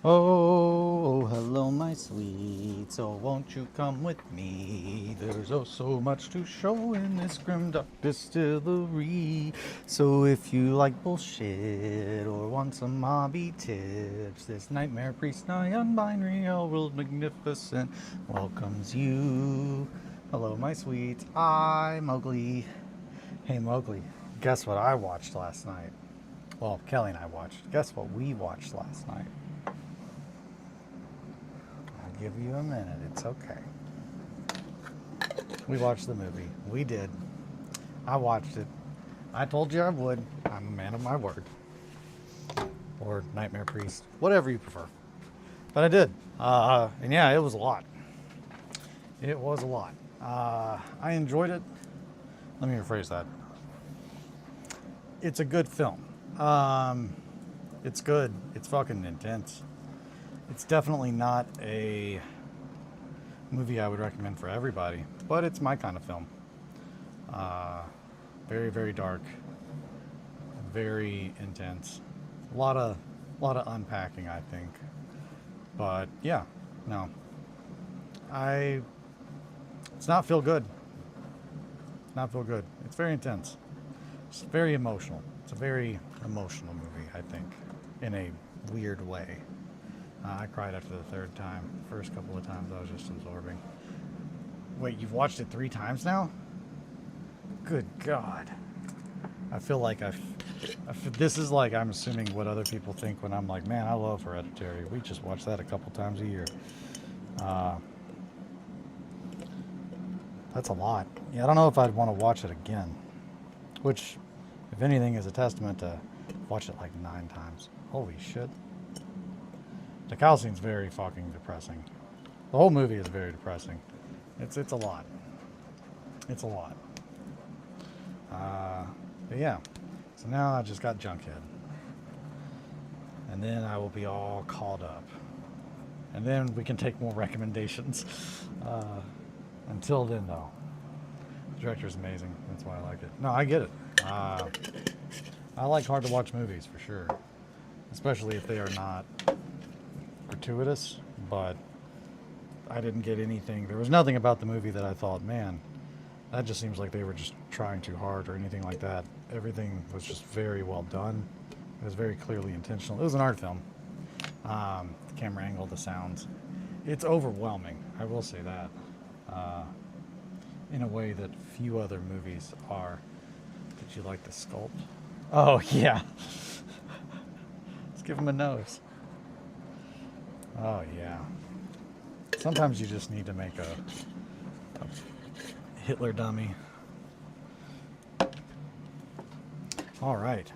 Oh, hello, my sweet. So won't you come with me? There's oh so much to show in this grim dark distillery. So if you like bullshit or want some hobby tips, this nightmare priest non-binary hell world magnificent welcomes you. Hello, my sweet. I'm Mowgli. Hey, Mowgli. Guess what I watched last night? Well, Kelly and I watched. Guess what we watched last night? I'll give you a minute. It's okay. We watched the movie. We did. I watched it. I told you I would. I'm a man of my word. Or Nightmare Priest. Whatever you prefer. But I did. And yeah, it was a lot. It was a lot. I enjoyed it. Let me rephrase that. It's a good film. It's good. It's fucking intense. It's definitely not a movie I would recommend for everybody, but it's my kind of film. Very, very dark, very intense. A lot of unpacking, I think. But yeah, no, it's not feel good. Not feel good. It's very intense. It's very emotional. It's a very emotional movie, I think, in a weird way. I cried after the third time. First couple of times I was just absorbing. Wait, you've watched it 3 times now? Good God. I feel like this is like I'm assuming what other people think when I'm like, man, I love Hereditary. We just watch that a couple times a year. That's a lot. Yeah, I don't know if I'd want to watch it again. Which, if anything, is a testament to watch it like 9 times. Holy shit. The cow scene's very fucking depressing. The whole movie is very depressing. It's a lot. It's a lot. But yeah. So now I just got Junkhead. And then I will be all caught up. And then we can take more recommendations. Until then, though. The director's amazing. That's why I like it. No, I get it. I like hard to watch movies for sure. Especially if they are not gratuitous, but I didn't get anything. There was nothing about the movie that I thought, man, that just seems like they were just trying too hard or anything like that. Everything was just very well done. It was very clearly intentional. It was an art film. The camera angle, the sounds. It's overwhelming, I will say that. In a way that few other movies are. Did you like the sculpt? Oh, yeah. Let's give him a nose. Oh, yeah. Sometimes you just need to make a Hitler dummy. All right.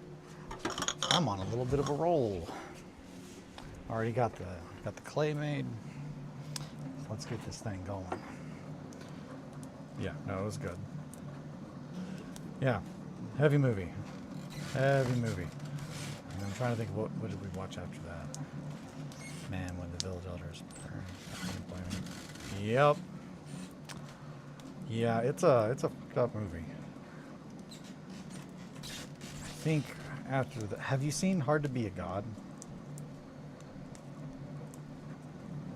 I'm on a little bit of a roll. Already got the clay made. Let's get this thing going. Yeah, no, it was good. Yeah, heavy movie. Heavy movie. And I'm trying to think what did we watch after that? Man, when the village elders burned. Yep. Yeah, it's a fucked up movie. I think after that, have you seen Hard to Be a God?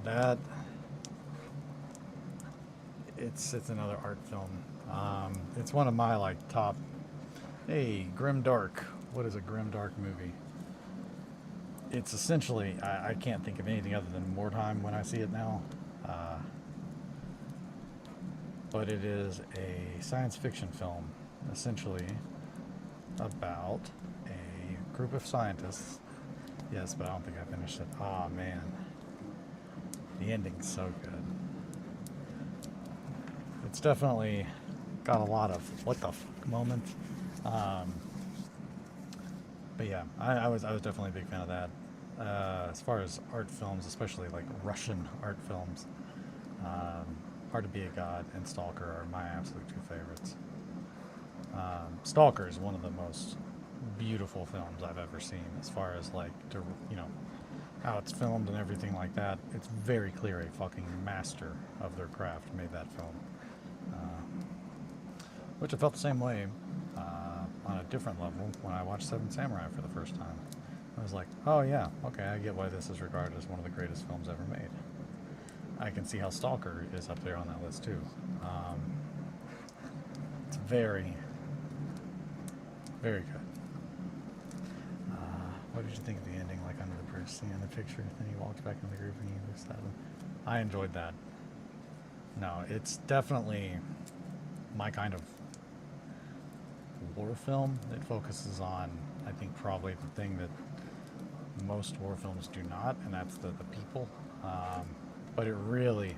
That it's another art film. It's one of my like top. Hey, grim dark. What is a grim dark movie? It's essentially I can't think of anything other than Mordheim when I see it now. But it is a science fiction film, essentially about a group of scientists. Yes, but I don't think I finished it. Ah, man. The ending's so good. It's definitely got a lot of what the fuck moments. But yeah, I was definitely a big fan of that. As far as art films, especially like Russian art films, Hard to Be a God and Stalker are my absolute 2 favorites. Stalker is one of the most beautiful films I've ever seen, as far as like how it's filmed and everything like that. It's very clear a fucking master of their craft made that film. Which I felt the same way on a different level when I watched Seven Samurai for the first time. I was like, oh yeah, okay, I get why this is regarded as one of the greatest films ever made. I can see how Stalker is up there on that list too. It's very, very good. What did you think of the ending, like under the bridge scene in the picture? Then he walks back in the group and he looks at him. I enjoyed that. No, it's definitely my kind of war film. It focuses on, I think, probably the thing that most war films do not, and that's the people. But it really,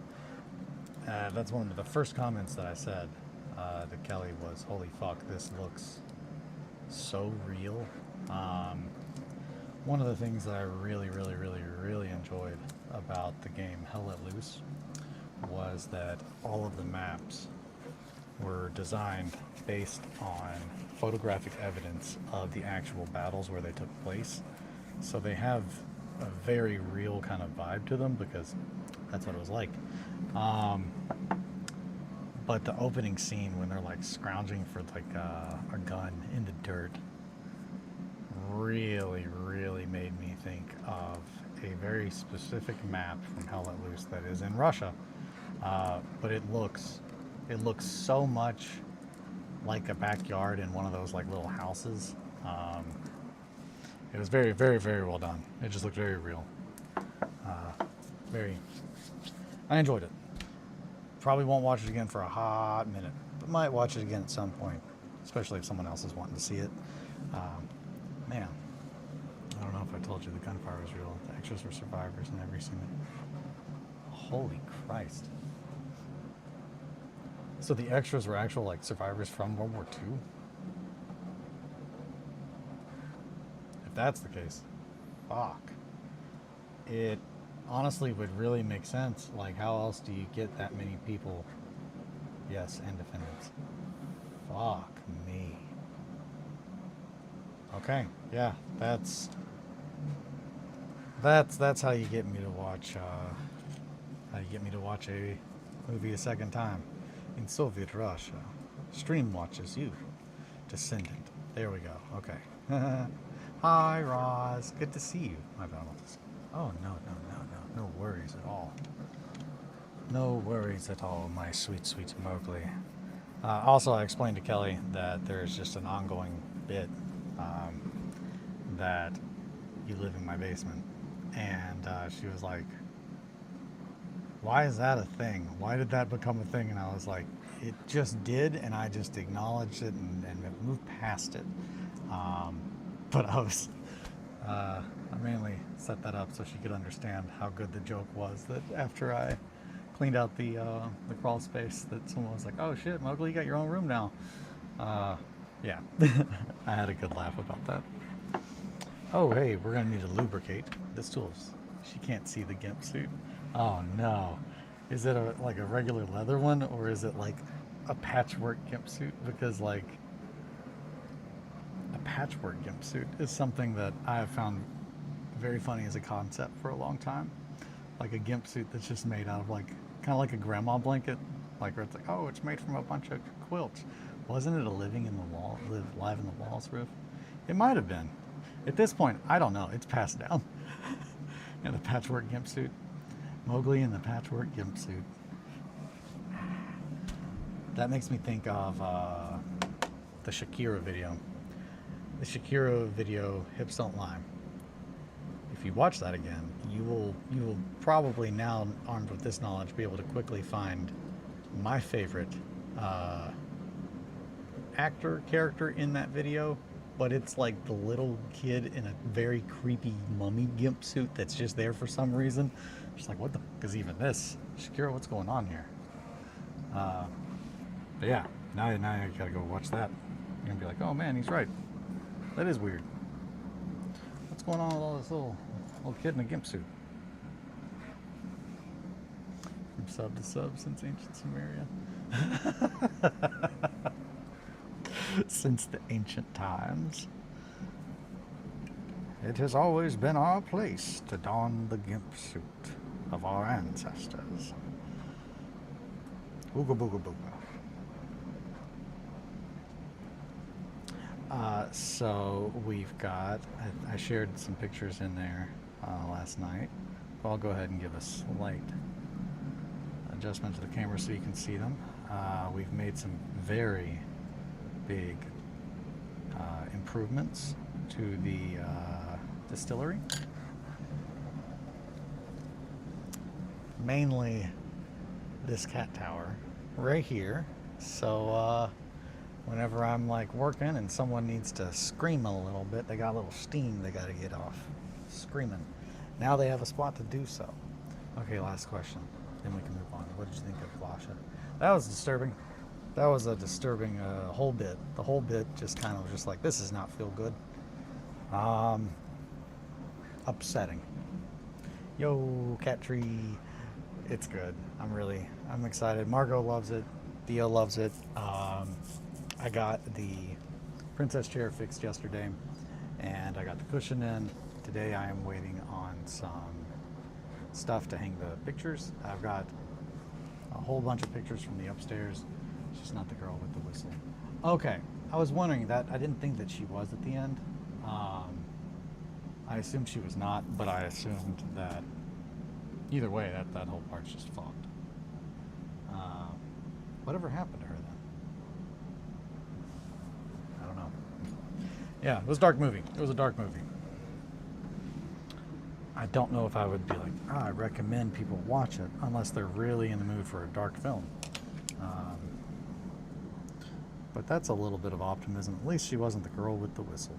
that's one of the first comments that I said to Kelly was, holy fuck, this looks so real. One of the things that I really enjoyed about the game Hell Let Loose was that all of the maps were designed based on photographic evidence of the actual battles where they took place. So they have a very real kind of vibe to them because that's what it was like. But the opening scene when they're like scrounging for like a gun in the dirt really made me think of a very specific map from Hell Let Loose that is in Russia. But it looks so much like a backyard in one of those like little houses. It was very well done. It just looked very real. I enjoyed it. Probably won't watch it again for a hot minute, but might watch it again at some point, especially if someone else is wanting to see it. Man, I don't know if I told you the gunfire was real. The extras were survivors in every scene. Holy Christ. So the extras were actual like survivors from World War II? If that's the case, fuck. It honestly would really make sense. Like, how else do you get that many people? Yes, and defendants. Fuck me. Okay, yeah, that's how you get me to watch a movie a second time. In Soviet Russia, stream watches you, descendant. There we go. Okay. Hi, Roz. Good to see you. My bad. Oh no worries at all. No worries at all, my sweet Mowgli. Also, I explained to Kelly that there's just an ongoing bit that you live in my basement, and she was like, why is that a thing? Why did that become a thing? And I was like, it just did, and I just acknowledged it and moved past it. But I mainly set that up so she could understand how good the joke was, that after I cleaned out the crawl space, that someone was like, oh shit, Mowgli, you got your own room now. Yeah, I had a good laugh about that. Oh, hey, we're gonna need to lubricate this tools. She can't see the GIMP suit. Oh no. Is it like a regular leather one, or is it like a patchwork GIMP suit? Because like a patchwork GIMP suit is something that I have found very funny as a concept for a long time. Like a GIMP suit that's just made out of like, kind of like a grandma blanket. Like where it's like, oh, it's made from a bunch of quilts. Wasn't it a live in the walls roof? It might have been. At this point, I don't know. It's passed down. And the patchwork GIMP suit. Mowgli in the patchwork GIMP suit. That makes me think of the Shakira video. The Shakira video, Hips Don't Lie. If you watch that again, you will probably now, armed with this knowledge, be able to quickly find my favorite character in that video. But it's like the little kid in a very creepy mummy GIMP suit that's just there for some reason. Just like, what the fuck is even this? Shakira, what's going on here? But yeah, now you gotta go watch that. You're gonna be like, oh man, he's right. That is weird. What's going on with all this little kid in a GIMP suit? From sub to sub since ancient Sumeria. Since the ancient times. It has always been our place to don the GIMP suit of our ancestors. Ooga booga booga. So we've got, I shared some pictures in there last night. I'll go ahead and give a slight adjustment to the camera so you can see them. We've made some very big improvements to the distillery. Mainly this cat tower right here. So whenever I'm like working and someone needs to scream a little bit, they got a little steam they got to get off screaming. Now they have a spot to do so. Okay, last question. Then we can move on. What did you think of Lasha? That was disturbing. That was a disturbing whole bit. The whole bit just kind of just like, this does not feel good. Upsetting. Yo, cat tree. It's good. I'm excited. Margot loves it. Theo loves it. I got the princess chair fixed yesterday, and I got the cushion in. Today I am waiting on some stuff to hang the pictures. I've got a whole bunch of pictures from the upstairs. She's not the girl with the whistle. Okay, I was wondering that. I didn't think that she was at the end. I assumed she was not, but I assumed that either way, that whole part's just fucked. Whatever happened to her then? I don't know. Yeah, it was a dark movie. It was a dark movie. I don't know if I would be like, I recommend people watch it unless they're really in the mood for a dark film. But that's a little bit of optimism. At least she wasn't the girl with the whistle.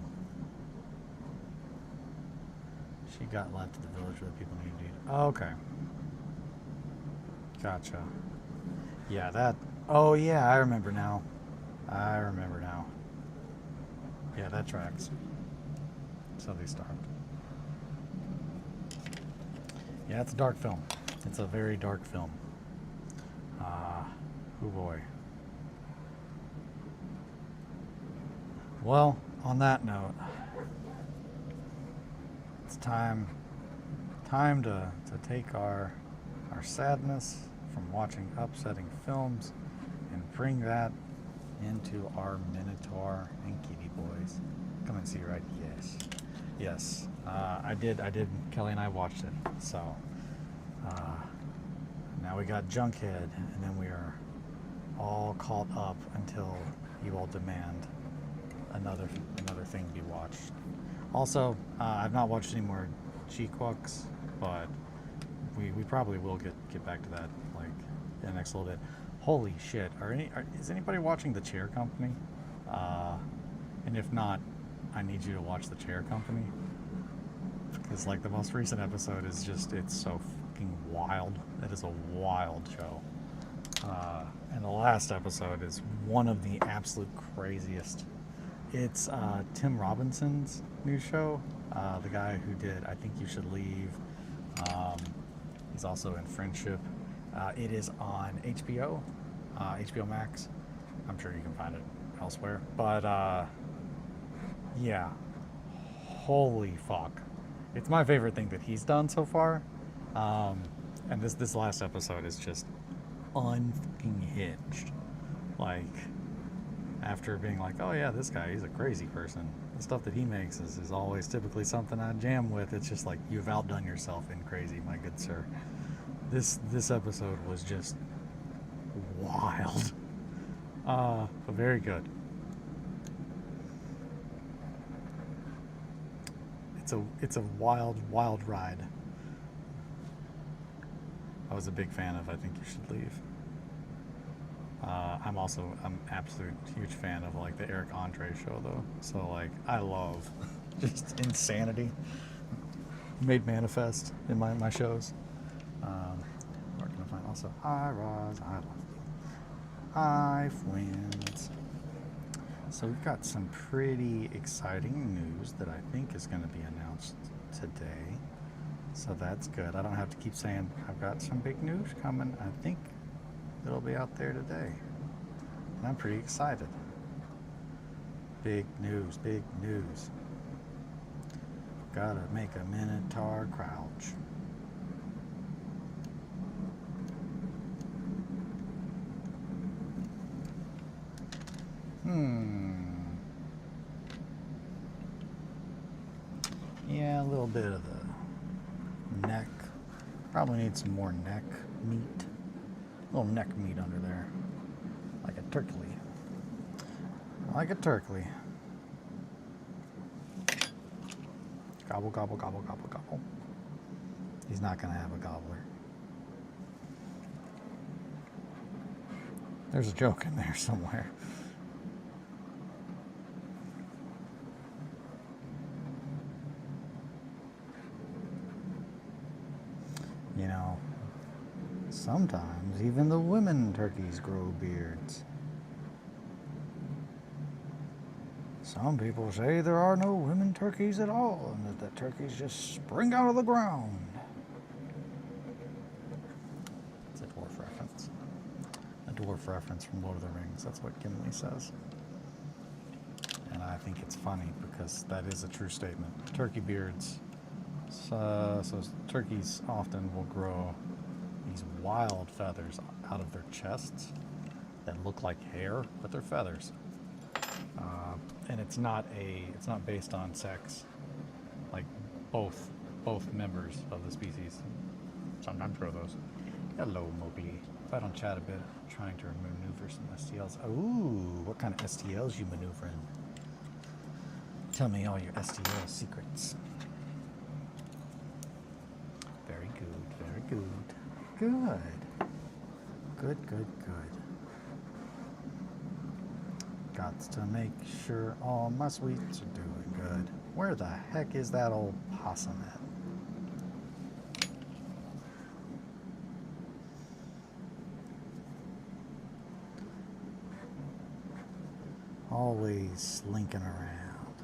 She got left to the village where the people need to eat. Oh, okay. Gotcha. Yeah, that... Oh, yeah, I remember now. Yeah, that tracks. So they starved. Yeah, it's a dark film. It's a very dark film. Oh boy. Well, on that note, it's time to take our sadness from watching upsetting films and bring that into our Minotaur and Kitty Boys. Come and see, right? Yes. I did. Kelly and I watched it. So now we got Junkhead, and then we are all caught up until you all demand another thing be watched. Also, I've not watched any more G-Quucks, but we probably will get back to that like in the next little bit. Holy shit! Is anybody watching The Chair Company? And if not, I need you to watch The Chair Company, because like the most recent episode is just, it's so fucking wild. It is a wild show. And the last episode is one of the absolute craziest. It's Tim Robinson's new show, the guy who did I Think You Should Leave. He's also in Friendship. It is on HBO, HBO Max. I'm sure you can find it elsewhere. But yeah, holy fuck. It's my favorite thing that he's done so far. And this last episode is just unfucking hinged. Like, after being like, oh yeah, this guy, he's a crazy person. The stuff that he makes is always typically something I jam with. It's just like, you've outdone yourself in crazy, my good sir. This episode was just wild. But very good. It's a wild ride. I was a big fan of I Think You Should Leave. I'm absolute huge fan of like the Eric Andre show though. So like I love just insanity made manifest in my shows. Where can I find also Hi Roz, I love you. Hi Twins. So we've got some pretty exciting news that I think is going to be announced today. So that's good. I don't have to keep saying I've got some big news coming. I think it'll be out there today. And I'm pretty excited. Big news, big news. Gotta make a Minotaur crouch. bit of the neck. Probably need some more neck meat. A little neck meat under there. Like a turkey. Like a turkey. Gobble, gobble, gobble, gobble, gobble. He's not going to have a gobbler. There's a joke in there somewhere. You know, sometimes even the women turkeys grow beards. Some people say there are no women turkeys at all, and that the turkeys just spring out of the ground. It's a dwarf reference. A dwarf reference from Lord of the Rings. That's what Gimli says. And I think it's funny because that is a true statement. Turkey beards. So turkeys often will grow these wild feathers out of their chests that look like hair, but they're feathers. And it's not based on sex. Like both members of the species sometimes grow those. Hello, Moby. If I don't chat a bit, I'm trying to maneuver some STLs. Ooh, what kind of STLs you maneuvering? Tell me all your STL secrets. Very good, very good. Good. Good, good, good. Got to make sure all my sweets are doing good. Where the heck is that old possum at? Always slinking around.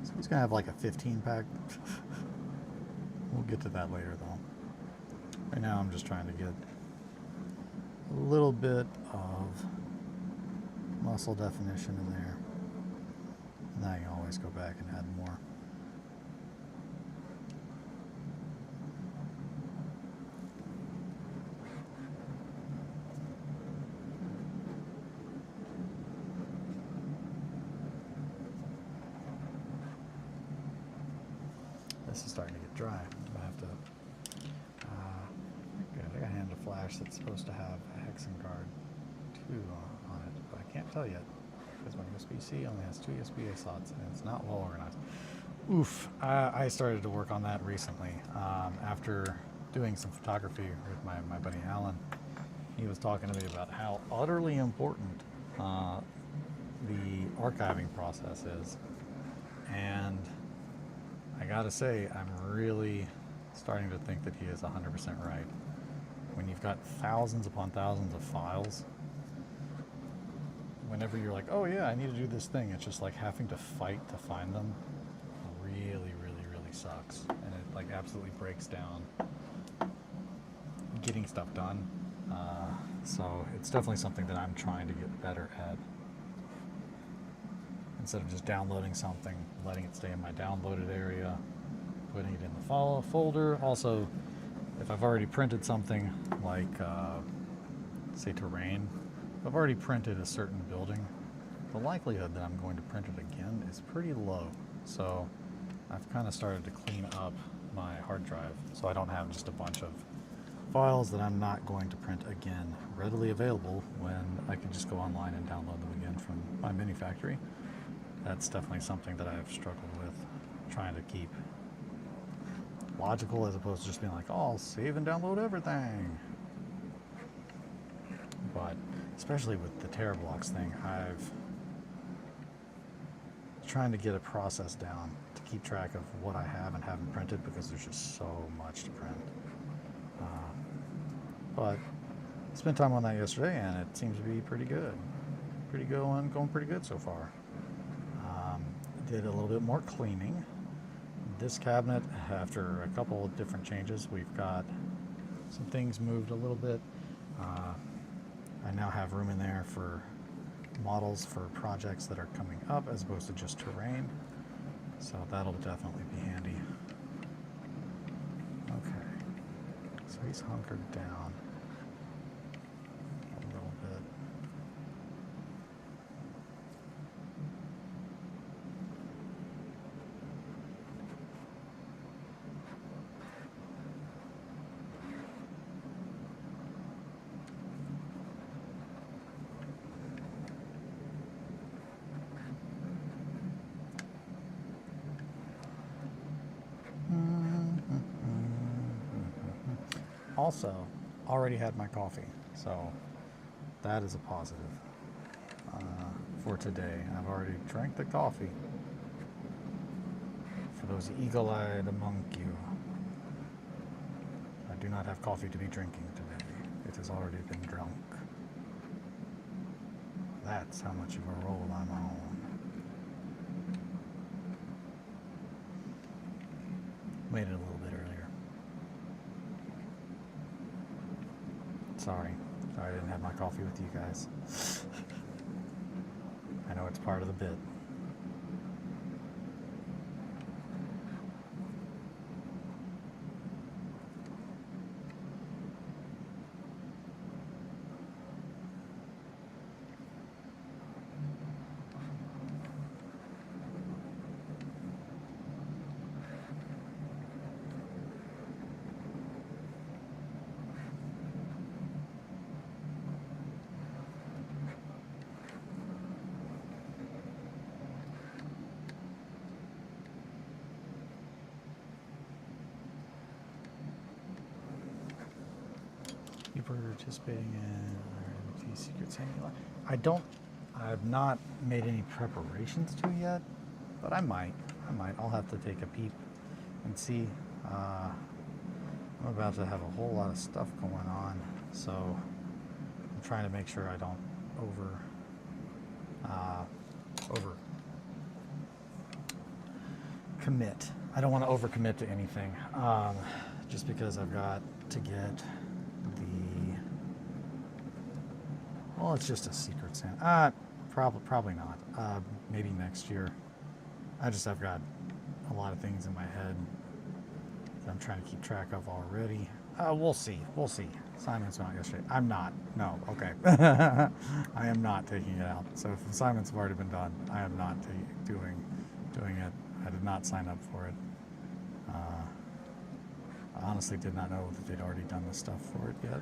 So he's gonna have like a 15 pack. We'll get to that later though. Right now I'm just trying to get a little bit of muscle definition in there. Now you can always go back and add more. This is starting to get dry. I have to I got handed a flash that's supposed to have a Hexen guard 2 on it, but I can't tell yet because my USB-C only has 2 USB-A slots and it's not well organized. Oof, I started to work on that recently after doing some photography with my buddy Alan. He was talking to me about how utterly important the archiving process is, and I gotta say, I'm really starting to think that he is 100% right. When you've got thousands upon thousands of files, whenever you're like, oh yeah, I need to do this thing, it's just like having to fight to find them really, really, really sucks. And it like absolutely breaks down getting stuff done. So it's definitely something that I'm trying to get better at. Instead of just downloading something, letting it stay in my downloaded area, putting it in the folder. Also, if I've already printed something like, say, terrain, if I've already printed a certain building, the likelihood that I'm going to print it again is pretty low. So I've kind of started to clean up my hard drive so I don't have just a bunch of files that I'm not going to print again readily available when I can just go online and download them again from my mini factory. That's definitely something that I've struggled with, trying to keep logical as opposed to just being like, oh, I'll save and download everything. But especially with the TeraBlocks thing, I've trying to get a process down to keep track of what I have and haven't printed because there's just so much to print. But I spent time on that yesterday and it seems to be pretty good. Going pretty good so far. Did a little bit more cleaning. This cabinet, after a couple of different changes, we've got some things moved a little bit. I now have room in there for models for projects that are coming up as opposed to just terrain. So that'll definitely be handy. Okay, so he's hunkered down a little bit. also already had my coffee, so that is a positive for today. I've already drank the coffee. For those eagle-eyed among you, I do not have coffee to be drinking today. It has already been drunk. That's how much of a roll I'm on. Made it a little bit earlier. Sorry I didn't have my coffee with you guys. I know it's part of the bit. You participating in RMT Secret Santa? I've not made any preparations to yet, but I might. I'll have to take a peep and see. I'm about to have a whole lot of stuff going on, so I'm trying to make sure I don't over commit. I don't want to overcommit to anything, just because I've got to get well, it's just a Secret Santa. Probably not. Maybe next year. I've got a lot of things in my head that I'm trying to keep track of already. We'll see. Assignments went out yesterday. I'm not. No. Okay. I am not taking it out. So if assignments have already been done, I am not doing it. I did not sign up for it. I honestly did not know that they'd already done the stuff for it yet.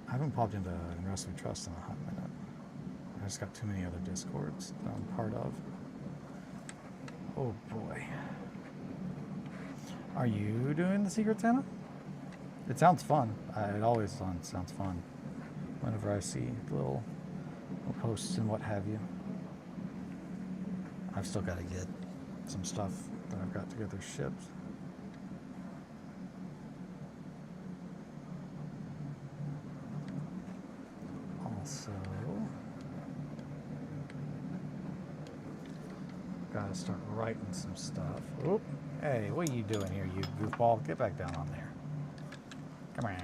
I haven't popped into Investment Trust in a hot minute. I just got too many other Discords that I'm part of. Oh boy. Are you doing the Secret Santa? It sounds fun. It always sounds fun whenever I see the little posts and what have you. I've still got to get some stuff that I've got together shipped. Also, gotta start writing some stuff. Oop. Hey, what are you doing here, you goofball? Get back down on there. Come on.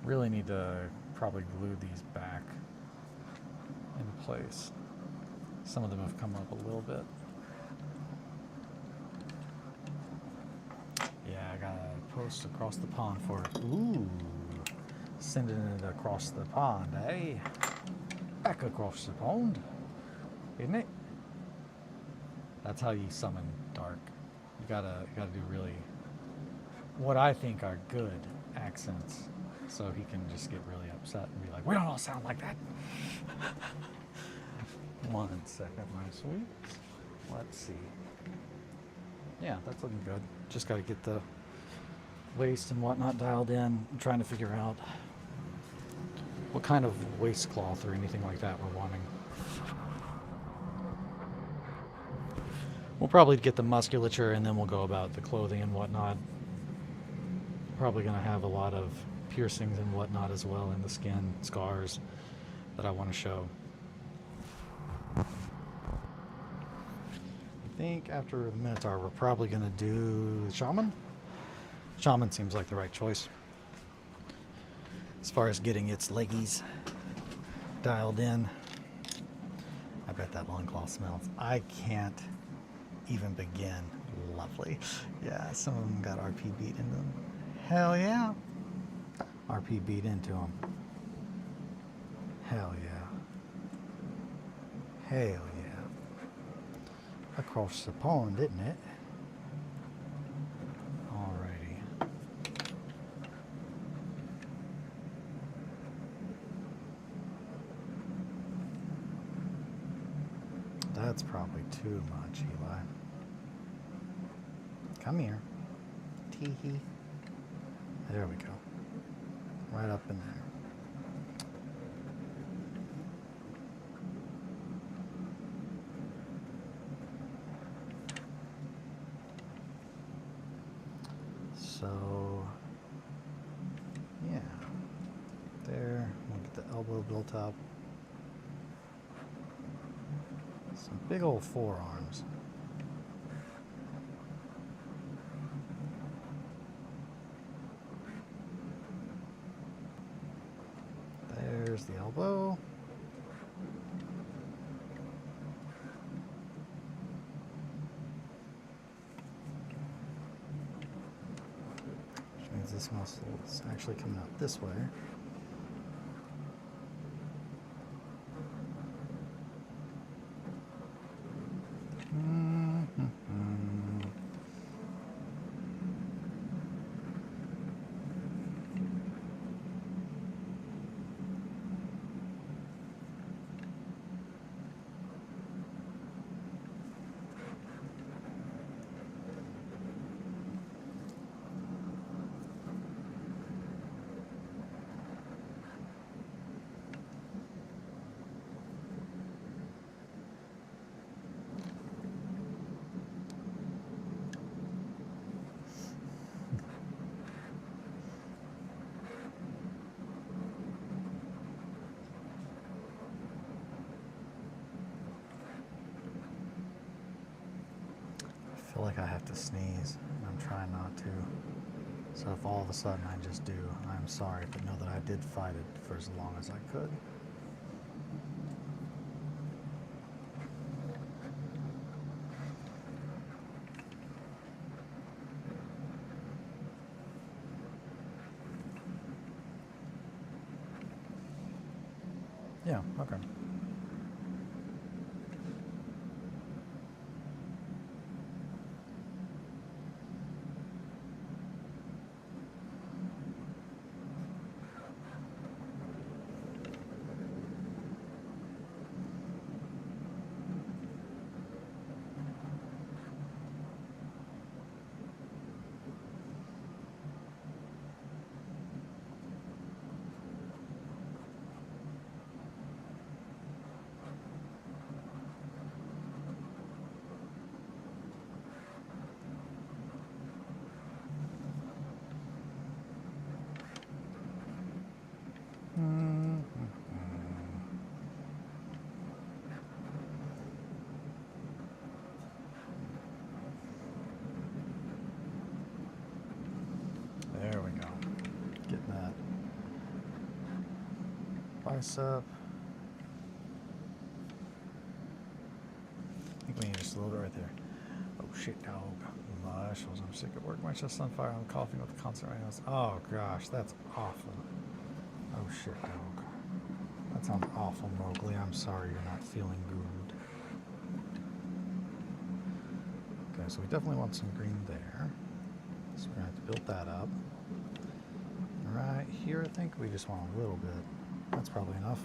Really need to probably glue these back into place. Some of them have come up a little bit. Yeah, I gotta post across the pond for it. Ooh, sending it across the pond, eh? Back across the pond, isn't it? That's how you summon Dark. You gotta do really what I think are good accents, so he can just get really upset and be like, "We don't all sound like that." 1 second, my sweets. Let's see. Yeah, that's looking good. Just got to get the waist and whatnot dialed in. I'm trying to figure out what kind of waist cloth or anything like that we're wanting. We'll probably get the musculature and then we'll go about the clothing and whatnot. Probably going to have a lot of piercings and whatnot as well in the skin, scars that I want to show. I think after the Minotaur, we're probably going to do Shaman. Shaman seems like the right choice as far as getting its leggies dialed in. I bet that loincloth smells. I can't even begin. Lovely. Yeah, some of them got RP beat into them. Hell yeah. RP beat into them. Hell yeah. Hell yeah. Across the pond, isn't it? Alrighty. That's probably too much, Eli. Come here. Tee-hee. There we go. Right up in there. So, yeah. There. We'll get the elbow built up. Some big old forearms. There's the elbow. Which means this muscle is actually coming out this way. I feel like I have to sneeze, and I'm trying not to. So if all of a sudden I just do, I'm sorry, but know that I did fight it for as long as I could. Yeah, okay. There we go. Getting that bicep. I think we need just a little bit right there. Oh shit, dog. My muscles. I'm sick at work. My chest's on fire. I'm coughing with the constant rain. Oh gosh, that's awful. Oh shit, dog. That sounds awful, Mowgli. I'm sorry you're not feeling good. Okay, so we definitely want some green there. So we're gonna have to build that up. Right here, I think we just want a little bit. That's probably enough.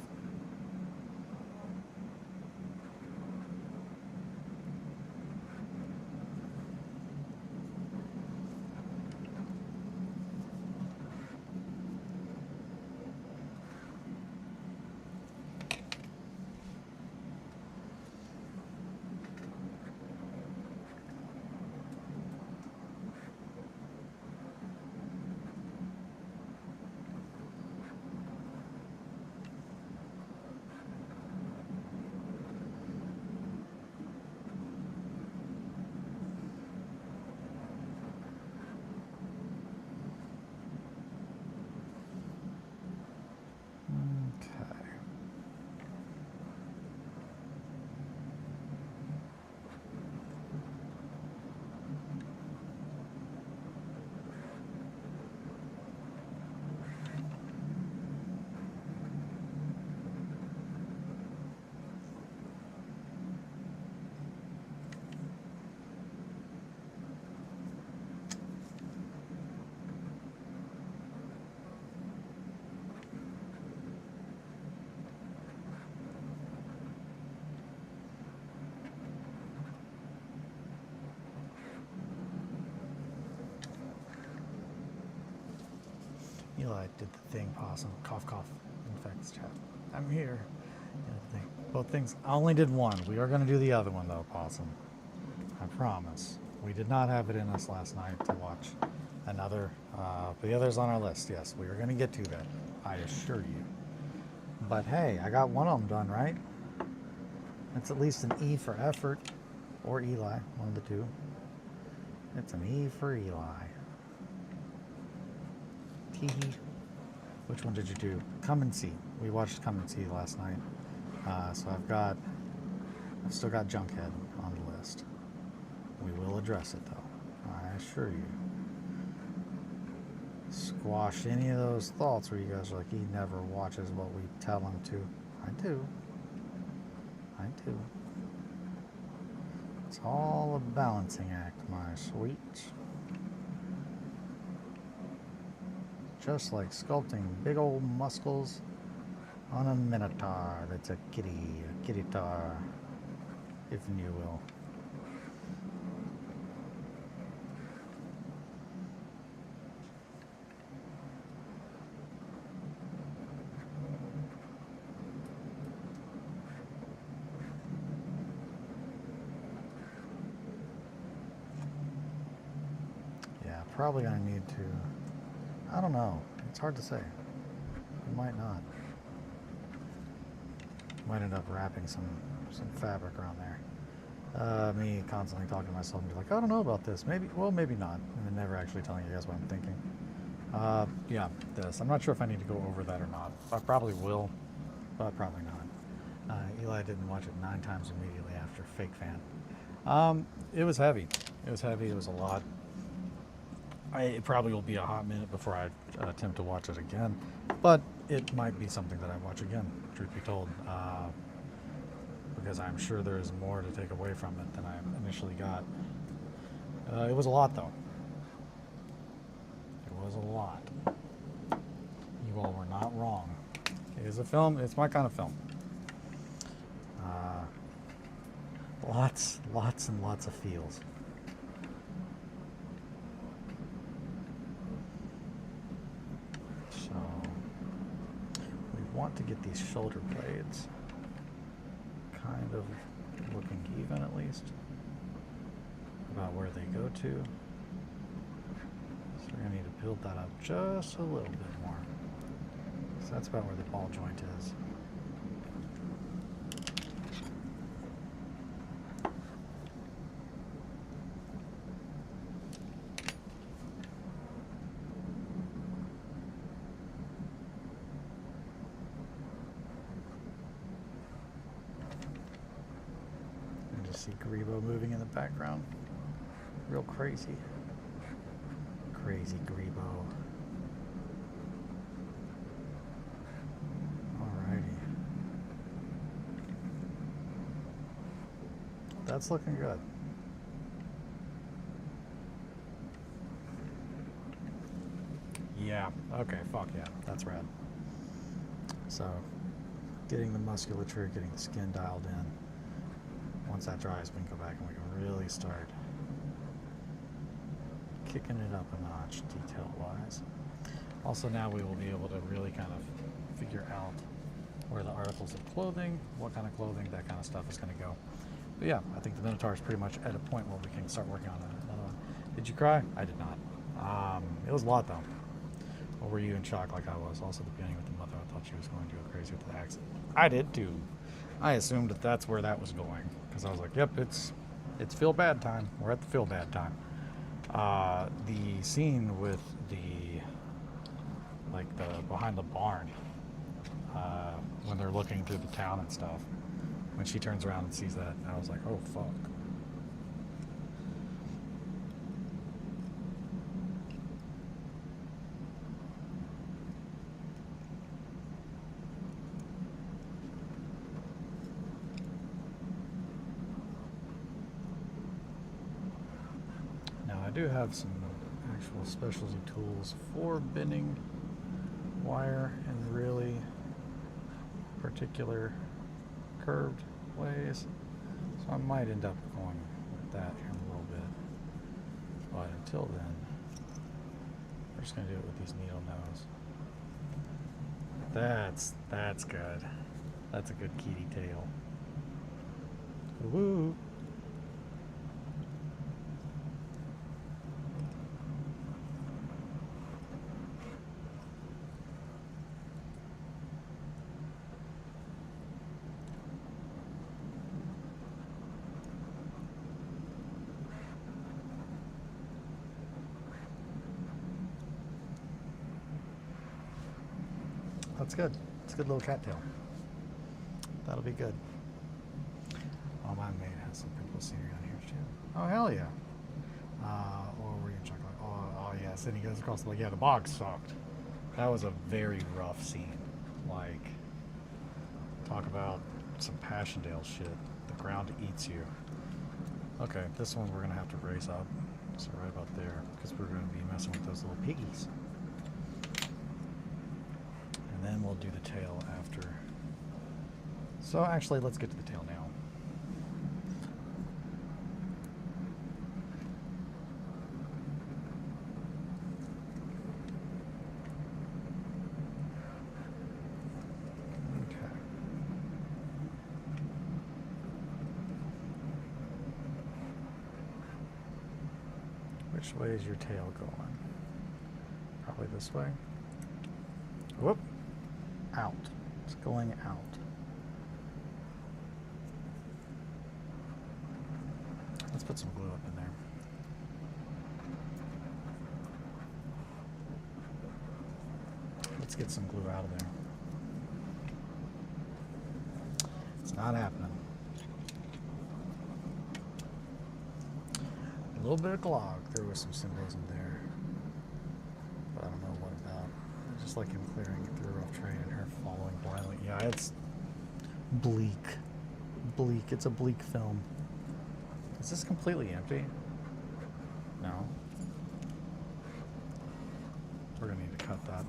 Eli did the thing, possum. Cough, cough. Infects chat. I'm here. Yeah, both things. I only did one. We are going to do the other one, though, possum. I promise. We did not have it in us last night to watch another. The other's on our list. Yes, we are going to get to that. I assure you. But hey, I got one of them done, right? It's at least an E for effort. Or Eli. One of the two. It's an E for Eli. Teehee. Which one did you do? Come and See. We watched Come and See last night. So I've still got Junkhead on the list. We will address it though. I assure you. Squash any of those thoughts where you guys are like, he never watches what we tell him to. I do. I do. It's all a balancing act, my sweets. Just like sculpting big old muscles on a minotaur that's a kitty-tar, if you will. Yeah, probably gonna need to. I don't know. It's hard to say. We might not. Might end up wrapping some fabric around there. Me constantly talking to myself and be like, I don't know about this. Maybe, well, maybe not. And then never actually telling you guys what I'm thinking. Yeah, this. I'm not sure if I need to go over that or not. I probably will, but probably not. Eli didn't watch it 9 times immediately after Fake Fan. It was heavy. It was heavy. It was a lot. It probably will be a hot minute before I attempt to watch it again, but it might be something that I watch again, truth be told, because I'm sure there is more to take away from it than I initially got. It was a lot, though. It was a lot. You all were not wrong. It is a film. It's my kind of film. Lots and lots of feels. So we want to get these shoulder blades kind of looking even, at least about where they go to. So we're going to need to build that up just a little bit more. So that's about where the ball joint is. See Grebo moving in the background. Real crazy. Crazy Grebo. Alrighty. That's looking good. Yeah, okay, fuck yeah, that's rad. So, getting the musculature, getting the skin dialed in. Once that dries, we can go back and we can really start kicking it up a notch detail-wise. Also, now we will be able to really kind of figure out where the articles of clothing, what kind of clothing, that kind of stuff is going to go. But yeah, I think the Minotaur is pretty much at a point where we can start working on another one. Did you cry? I did not. It was a lot, though. Or were you in shock like I was? Also, the beginning with the mother, I thought she was going to go crazy with the accent. I did, too. I assumed that that's where that was going. Because I was like, yep, it's feel bad time. We're at the feel bad time. The scene with the behind the barn, when they're looking through the town and stuff, when she turns around and sees that, I was like, oh fuck. I do have some actual specialty tools for bending wire in really particular curved ways, so I might end up going with that here in a little bit, but until then we're just going to do it with these needle nose. That's good. That's a good kitty tail. Woo! That's good. It's a good little cattail. That'll be good. Oh, my maid has some pretty cool scenery on here too. Oh, hell yeah. Or were you chocolate? Oh, yes. And he goes across the lake. Yeah, the bog sucked. That was a very rough scene. Like, talk about some Passchendaele shit. The ground eats you. Okay, this one we're going to have to raise up. So right about there. Because we're going to be messing with those little piggies. And then we'll do the tail after. So actually, let's get to the tail now. Okay. Which way is your tail going? Probably this way. Whoop. Out. It's going out. Let's put some glue up in there. Let's get some glue out of there. It's not happening. A little bit of glog. There were some symbols in there, but I don't know what about. Just like him clearing it through a rough terrain and her following blindly. Yeah, it's bleak. Bleak. It's a bleak film. Is this completely empty? No. We're gonna need to cut that.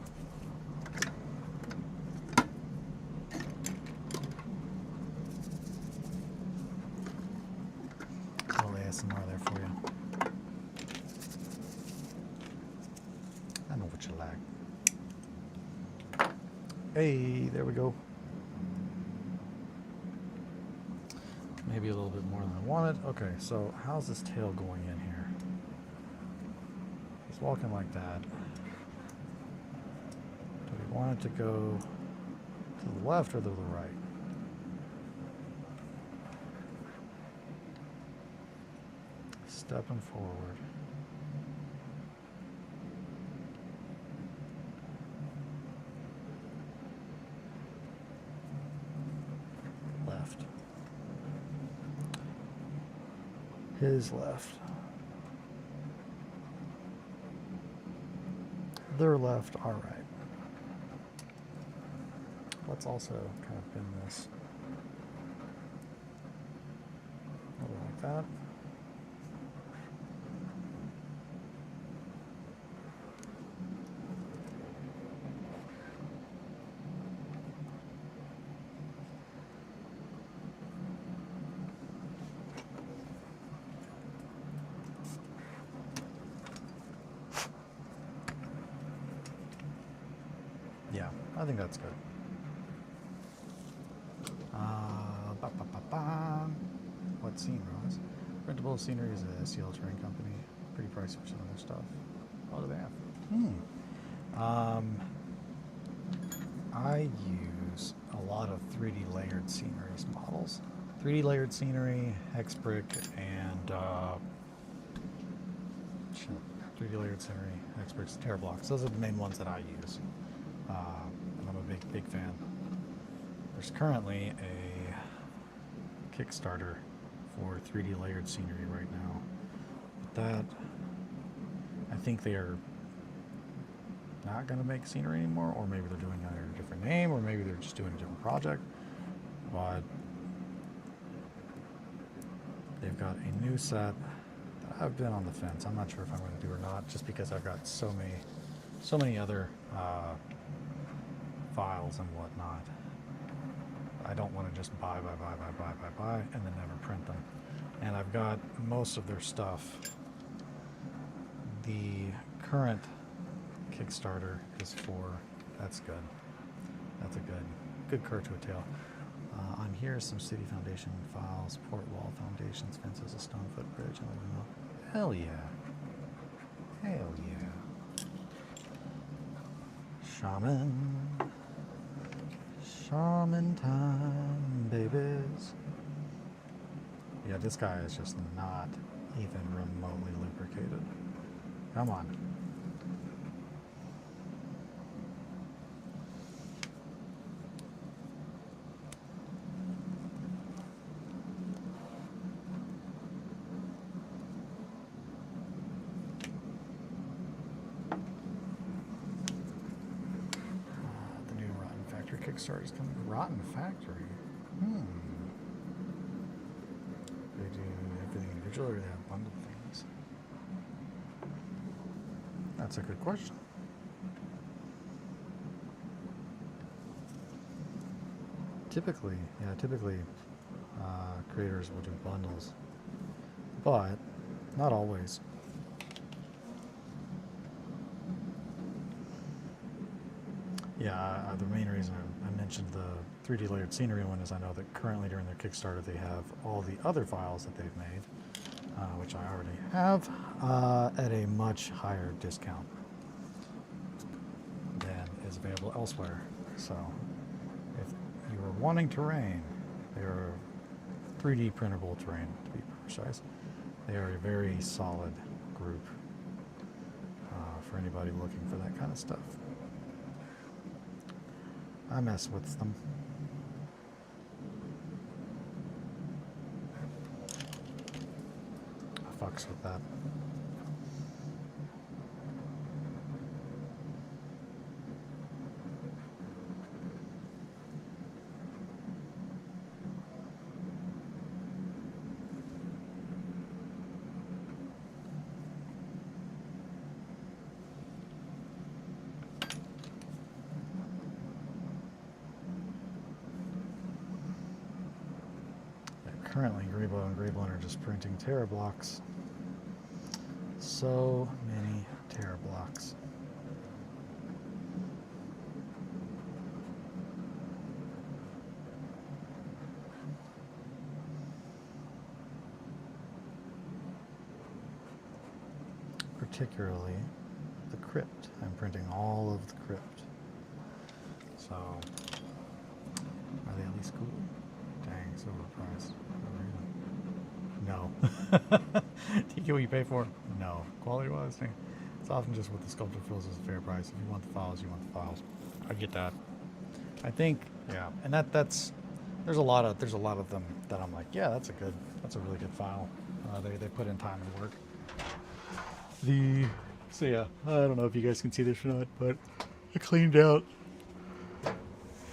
A little ASMR there for you. I know what you like. Hey, there we go. Maybe a little bit more than I wanted. Okay, so how's this tail going in here? He's walking like that. Do we want it to go to the left or to the right? Stepping forward. Left. His left. Their left, our right. Let's also kind of bend this a little like that. Yeah, I think that's good. What scene, Ross? Rentable Scenery is a STL terrain company. Pretty pricey for some of their stuff. What do they have? I use a lot of 3D layered sceneries models. 3D layered scenery, hex brick, and 3D layered scenery, hex bricks, terra blocks. Those are the main ones that I use. And I'm a big fan. There's currently a Kickstarter for 3D layered scenery right now. But that, I think they are not going to make scenery anymore, or maybe they're doing it under a different name, or maybe they're just doing a different project. But they've got a new set that I've been on the fence. I'm not sure if I'm going to do or not, just because I've got so many other files and whatnot. I don't want to just buy, and then never print them. And I've got most of their stuff. The current Kickstarter is for, that's good. That's a good cur to a tail. On here, some city foundation files, port wall foundations, fences, a stone footbridge. Hell yeah. Hell yeah. Shaman time, babies. Yeah, this guy is just not even remotely lubricated. Come on. The new Rotten Factory Kickstarter is coming. Rotten Factory? They do everything individual, or they have bundled things? That's a good question. Typically, creators will do bundles, but not always. Yeah, the main reason I mentioned the 3D layered scenery one is I know that currently during their Kickstarter they have all the other files that they've made, which I already have, at a much higher discount than is available elsewhere. So if you are wanting terrain, they are 3D printable terrain to be precise. They are a very solid group for anybody looking for that kind of stuff. I mess with them. I fucks with that. Currently, Grebo and Grablin are just printing Terra blocks. So many Terra blocks. Particularly the crypt. I'm printing all of the crypt. So, are they at least cool? Dang, so overpriced. No. Do you get what you pay for? No. Quality-wise, it's often just what the sculptor feels is a fair price. If you want the files, you want the files. I get that. I think, yeah, and that's there's a lot of them that I'm like, yeah, that's a really good file. They put in time and work. So yeah, I don't know if you guys can see this or not, but I cleaned out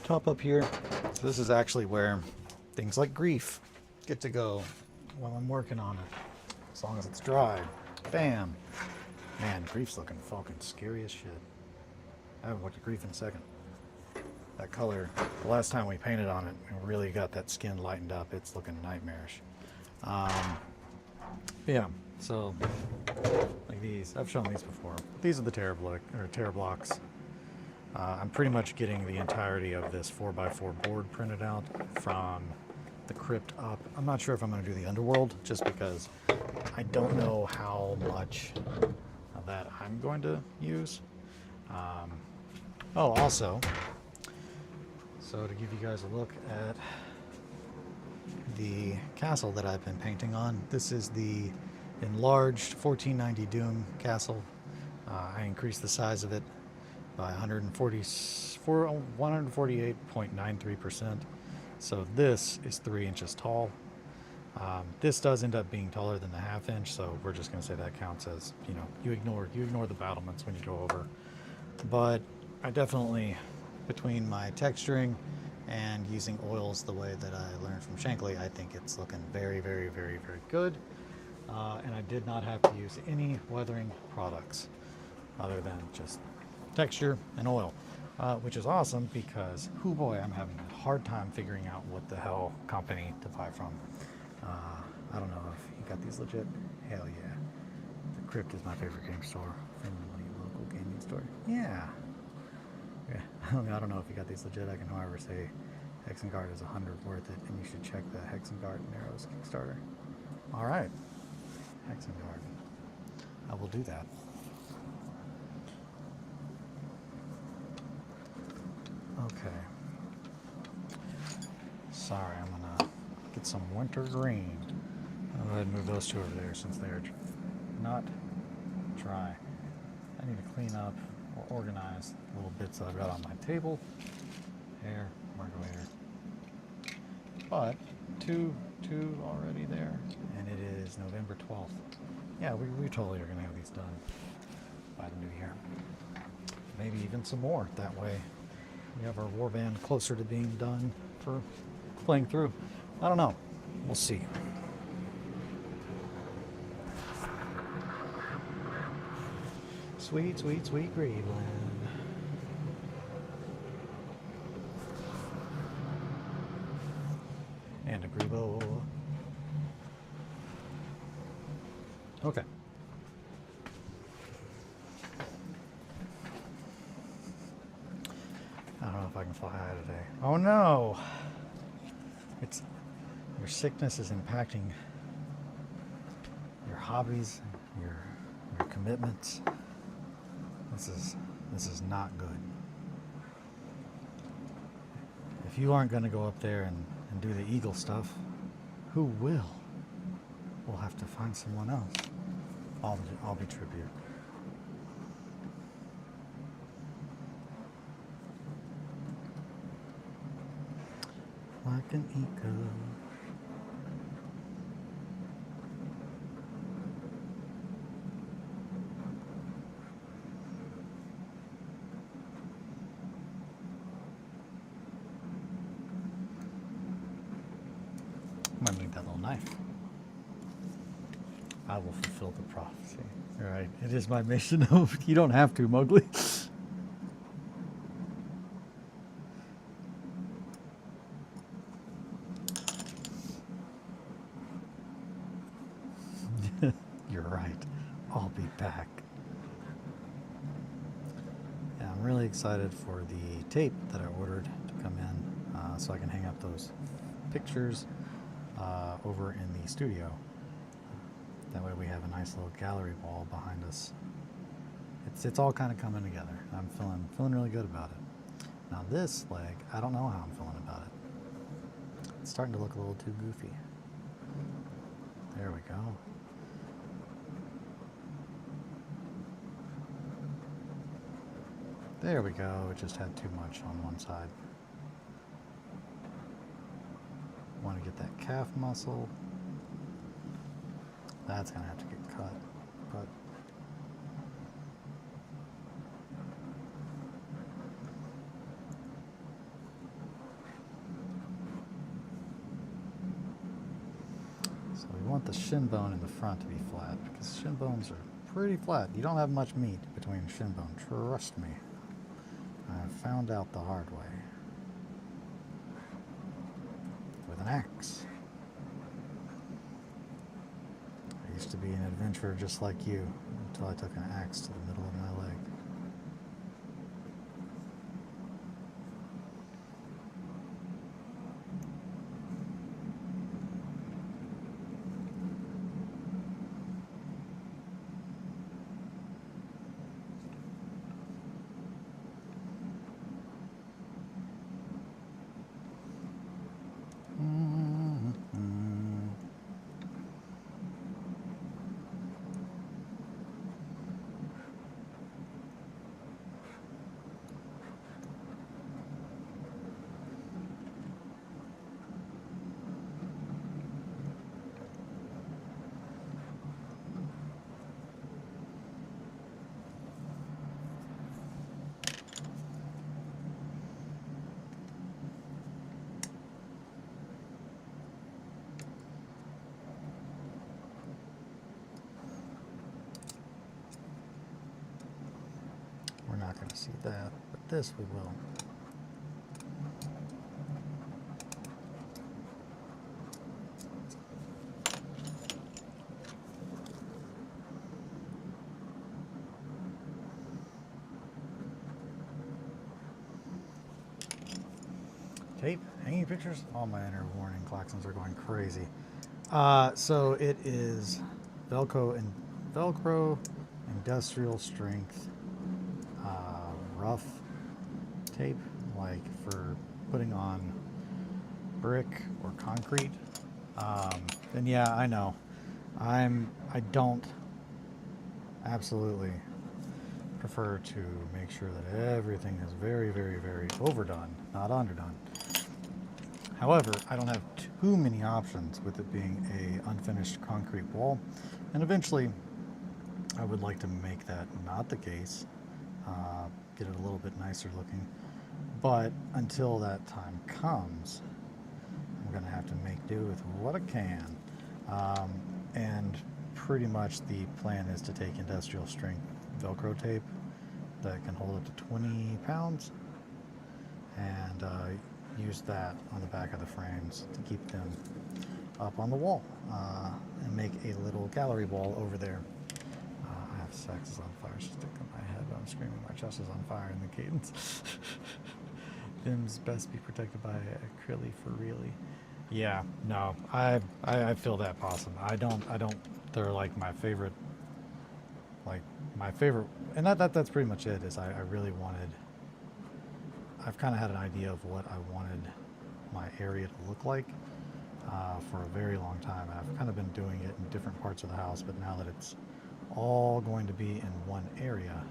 top up here. So this is actually where things like grief get to go while I'm working on it, as long as it's dry. Bam. Man, grief's looking fucking scary as shit. I haven't looked at grief in a second. That color, the last time we painted on it and really got that skin lightened up, it's looking nightmarish. Yeah, so like these, I've shown these before. These are the Terra blocks. I'm pretty much getting the entirety of this 4x4 board printed out from the crypt up. I'm not sure if I'm going to do the underworld, just because I don't know how much of that I'm going to use. Oh, also, so to give you guys a look at the castle that I've been painting on, this is the enlarged 1490 Doom castle. I increased the size of it by 148.93%. So this is 3 inches tall. This does end up being taller than the ½ inch, so we're just going to say that counts as, you ignore the battlements when you go over. But I definitely, between my texturing and using oils the way that I learned from Shankly, I think it's looking very, very, very, very good. And I did not have to use any weathering products other than just texture and oil. Which is awesome because, oh boy, I'm having a hard time figuring out what the hell company to buy from. I don't know if you got these legit. Hell yeah. The Crypt is my favorite game store. Friendly local gaming store. Yeah. Yeah, I don't know if you got these legit. I can, however, say Hexengard is 100 worth it, and you should check the Hexengard Narrows Kickstarter. All right, Hexengard. I will do that. Okay. Sorry, I'm gonna get some winter green. I'll go ahead and move those two over there since they're not dry. I need to clean up or organize little bits that I've got on my table. Here, margolator. But two already there, and it is November 12th. Yeah, we totally are gonna have these done by the new year. Maybe even some more. That way, we have our warband closer to being done for playing through. I don't know. We'll see. Sweet, sweet, sweet Greenland. And a Grebo. Okay. I don't know if I can fly high today. Oh no! It's your sickness is impacting your hobbies, your commitments. This is not good. If you aren't going to go up there and do the eagle stuff, who will? We'll have to find someone else. I'll be tribute. Like an eagle. I'm gonna need that little knife. I will fulfill the prophecy. All right, it is my mission. You don't have to, Mowgli. You're right. I'll be back. Yeah, I'm really excited for the tape that I ordered to come in, so I can hang up those pictures over in the studio. That way we have a nice little gallery wall behind us. It's all kind of coming together. I'm feeling really good about it. Now this leg, I don't know how I'm feeling about it. It's starting to look a little too goofy. There we go. There we go. It just had too much on one side. Want to get that calf muscle. That's going to have to get cut. But so we want the shin bone in the front to be flat, because shin bones are pretty flat. You don't have much meat between shin bone. Trust me. I found out the hard way. With an axe. I used to be an adventurer just like you, until I took an axe to the middle of my leg. We're not going to see that, but this we will. Tape, hanging pictures. All my inner warning klaxons are going crazy. So it is Velcro industrial strength rough tape, like for putting on brick or concrete. And yeah, I know. I don't absolutely prefer to make sure that everything is very, very, very overdone, not underdone. However, I don't have too many options with it being a unfinished concrete wall, and eventually I would like to make that not the case, get it a little bit nicer looking. But until that time comes, I'm going to have to make do with what I can. And pretty much the plan is to take industrial strength Velcro tape that can hold up to 20 pounds and use that on the back of the frames to keep them up on the wall and make a little gallery wall over there. I have sex is on fire stick on my head, but I'm screaming my chest is on fire in the cadence. Them's best be protected by acrylic for really. Yeah, no, I feel that possum. I don't. They're like my favorite. Like my favorite, and that's pretty much it. Is I really wanted. I've kind of had an idea of what I wanted my area to look like for a very long time. I've kind of been doing it in different parts of the house, but now that it's all going to be in one area,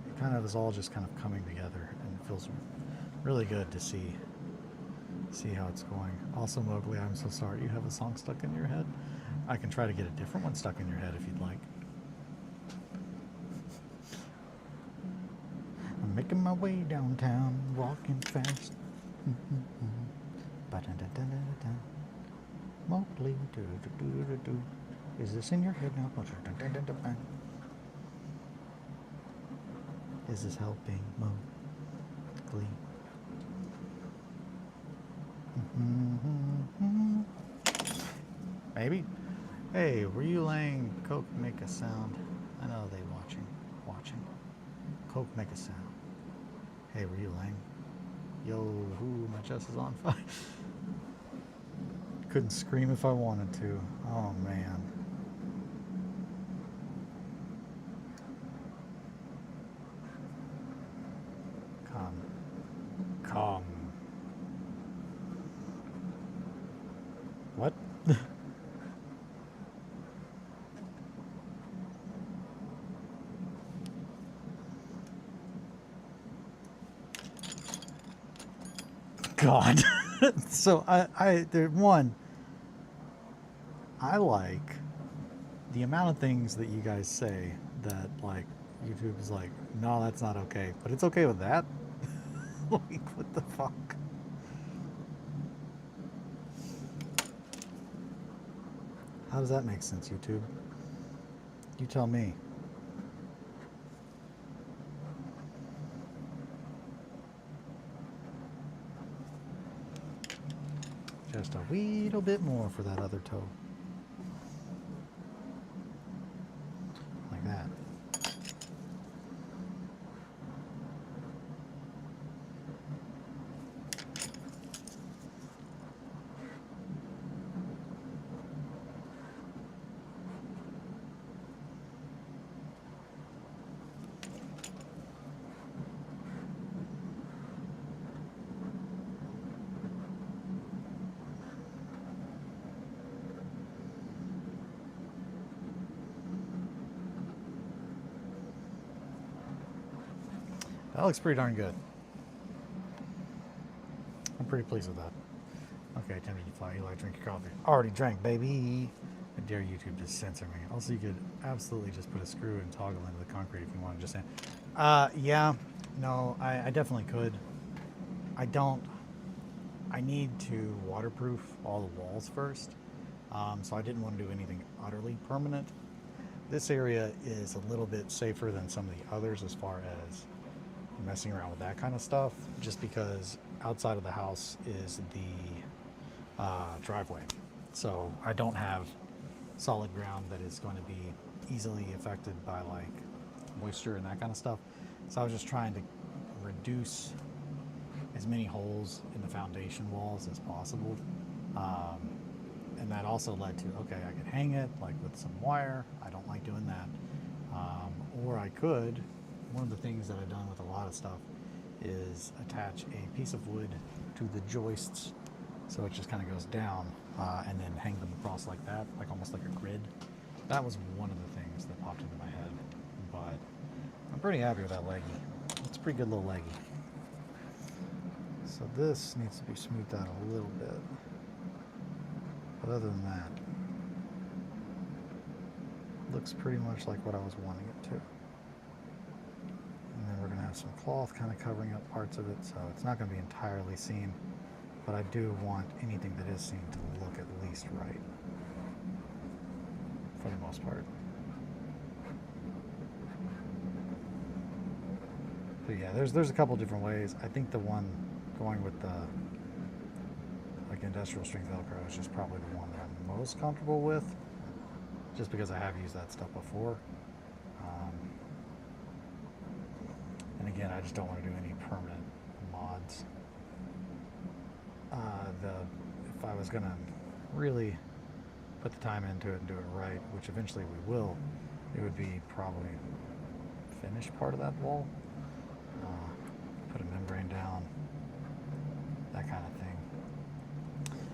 it kind of is all just kind of coming together, and it feels really good to see how it's going. Also, Mowgli, I'm so sorry you have a song stuck in your head. I can try to get a different one stuck in your head if you'd like. I'm making my way downtown, walking fast. Mowgli, is this in your head now? Is this helping Mowgli? Maybe. Hey, were you laying? Coke make a sound. I know they watching. Coke make a sound. Hey, were you laying? Yo, my chest is on fire. Couldn't scream if I wanted to. Oh man. Come. What? God. So I like the amount of things that you guys say that like YouTube is like, no, that's not okay, but it's okay with that. Like, what the fuck? How does that make sense, YouTube? You tell me. Just a wee little bit more for that other toe. Like that. That looks pretty darn good. I'm pretty pleased with that. Okay, tempted to fly. Eli, drink your coffee. Already drank, baby. I dare YouTube to censor me. Also, you could absolutely just put a screw and toggle into the concrete if you want to just say. Yeah, no, I definitely could. I don't. I need to waterproof all the walls first. So I didn't want to do anything utterly permanent. This area is a little bit safer than some of the others as far as messing around with that kind of stuff, just because outside of the house is the driveway, so I don't have solid ground that is going to be easily affected by like moisture and that kind of stuff. So I was just trying to reduce as many holes in the foundation walls as possible. And that also led to, okay, I could hang it like with some wire. I don't like doing that. Or I could, one of the things that I've done with a lot of stuff is attach a piece of wood to the joists so it just kind of goes down, and then hang them across like that, like almost like a grid. That was one of the things that popped into my head, but I'm pretty happy with that leggy. It's a pretty good little leggy. So this needs to be smoothed out a little bit, but other than that, looks pretty much like what I was wanting it to. And then we're going to have some cloth kind of covering up parts of it, so it's not going to be entirely seen, but I do want anything that is seen to look at least right, for the most part. But yeah, there's a couple different ways. I think the one going with the like industrial strength Velcro is just probably the one that I'm most comfortable with, just because I have used that stuff before. And again, I just don't want to do any permanent mods. If I was gonna really put the time into it and do it right, which eventually we will, it would be probably finish part of that wall, put a membrane down, that kind of thing.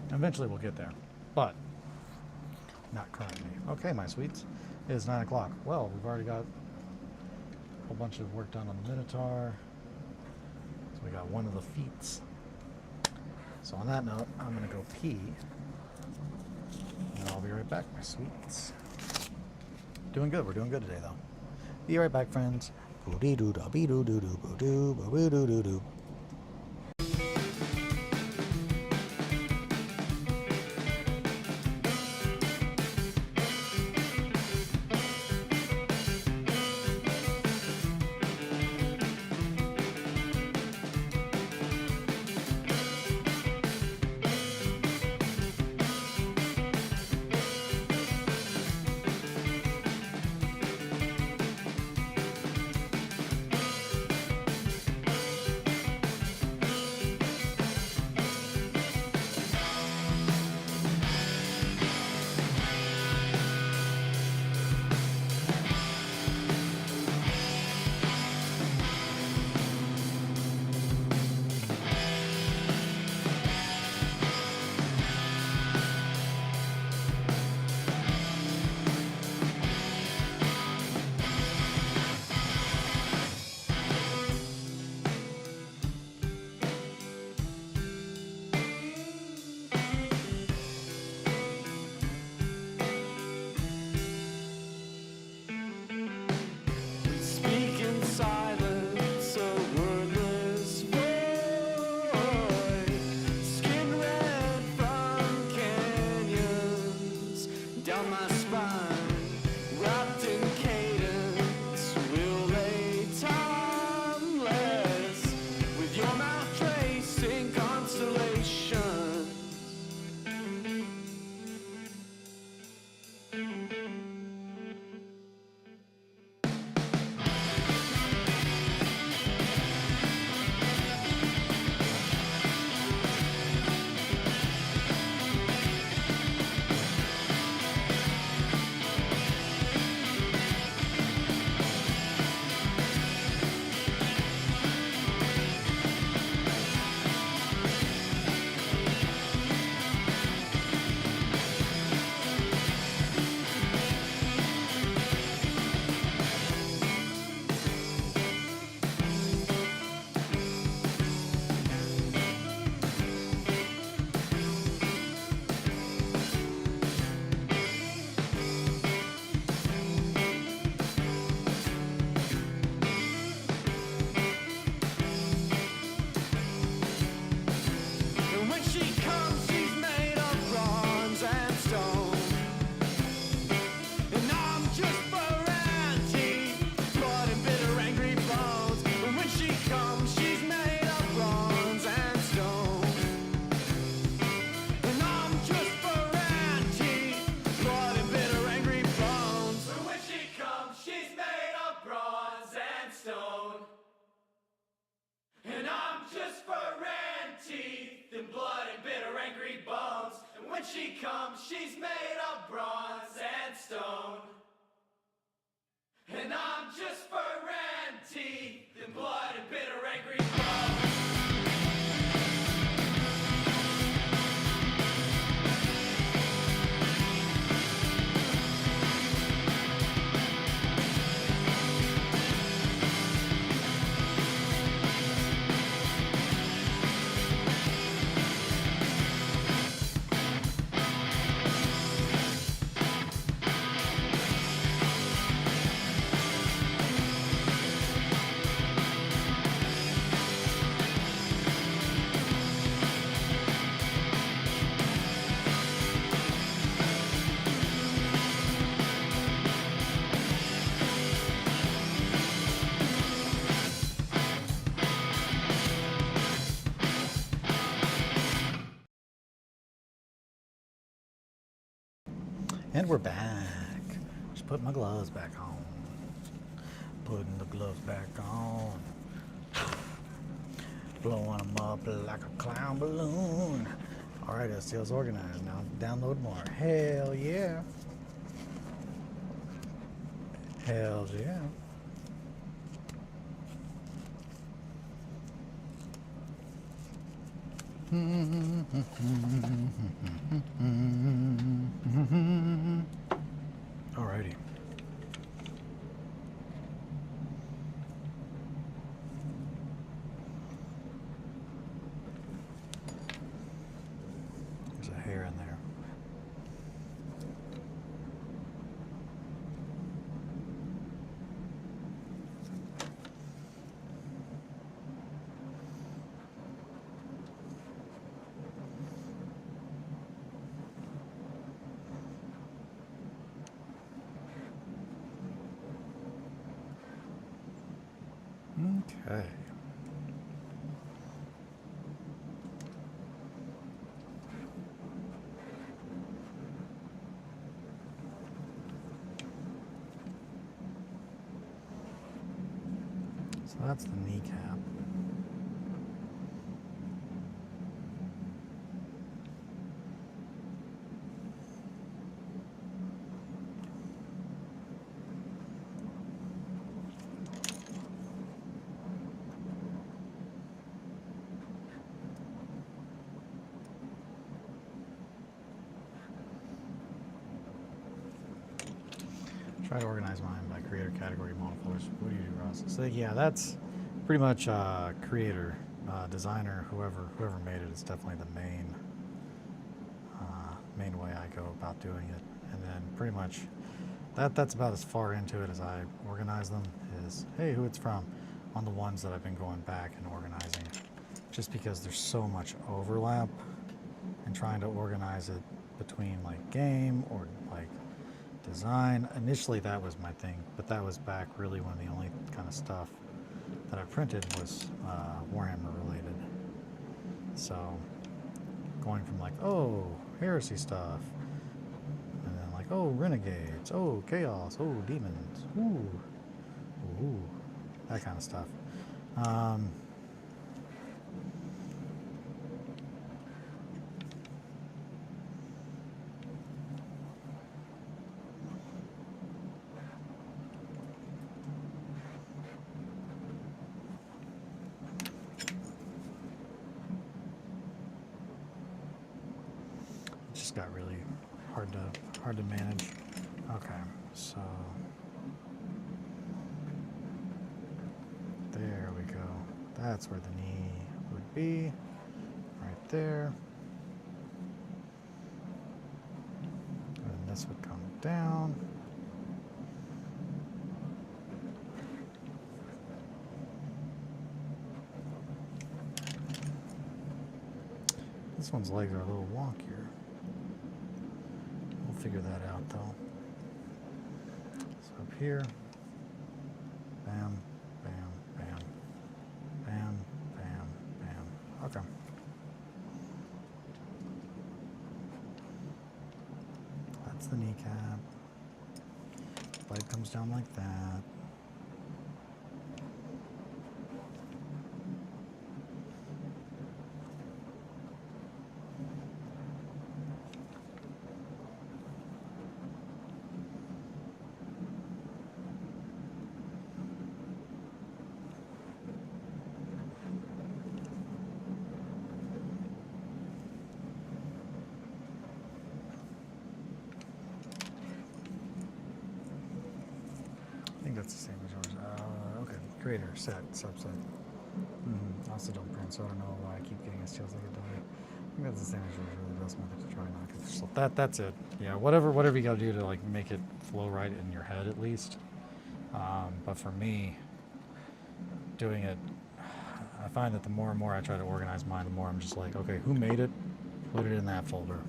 And eventually we'll get there, but not currently. Okay, my sweets, it is 9 o'clock. Well, we've already got a whole bunch of work done on the Minotaur. So we got one of the feats. So on that note, I'm gonna go pee, and I'll be right back, my sweets. Doing good. We're doing good today, though. Be right back, friends. He's made of bronze and stone, and I'm just fur and teeth and blood and bitter angry bones. And we're back. Just put my gloves back on. Putting the gloves back on. Blowing them up like a clown balloon. Alright, STL's organized now. Download more. Hell yeah. Hell yeah. Alrighty. There's a hair in there. Okay. So that's the kneecap. Try to organize mine by creator category modifiers. What do you do, Ross? So yeah, that's pretty much creator, designer, whoever made it. It's definitely the main way I go about doing it. And then pretty much that's about as far into it as I organize them. Is hey, who it's from, on the ones that I've been going back and organizing, just because there's so much overlap, and trying to organize it between like game or like design. Initially that was my thing, but that was back really when the only kind of stuff that I printed was Warhammer related. So going from like, oh, heresy stuff, and then like, oh, renegades, oh, chaos, oh, demons, ooh, that kind of stuff. Just got really hard to manage. Okay, so there we go. That's where the knee would be, right there. And this would come down. This one's legs are a little wonkier. We'll figure that out though. So up here, bam, bam, bam, bam, bam, bam. Okay. That's the kneecap. Blade comes down like that. that's the same as yours. Okay, creator, set, subset. I also don't print, so I don't know why I keep getting STLs like it done. I think that's the same as yours. Really, the best method to try and not get yourself. That's it. Yeah, whatever you gotta do to like make it flow right in your head at least. But for me, doing it, I find that the more and more I try to organize mine, the more I'm just like, okay, who made it? Put it in that folder.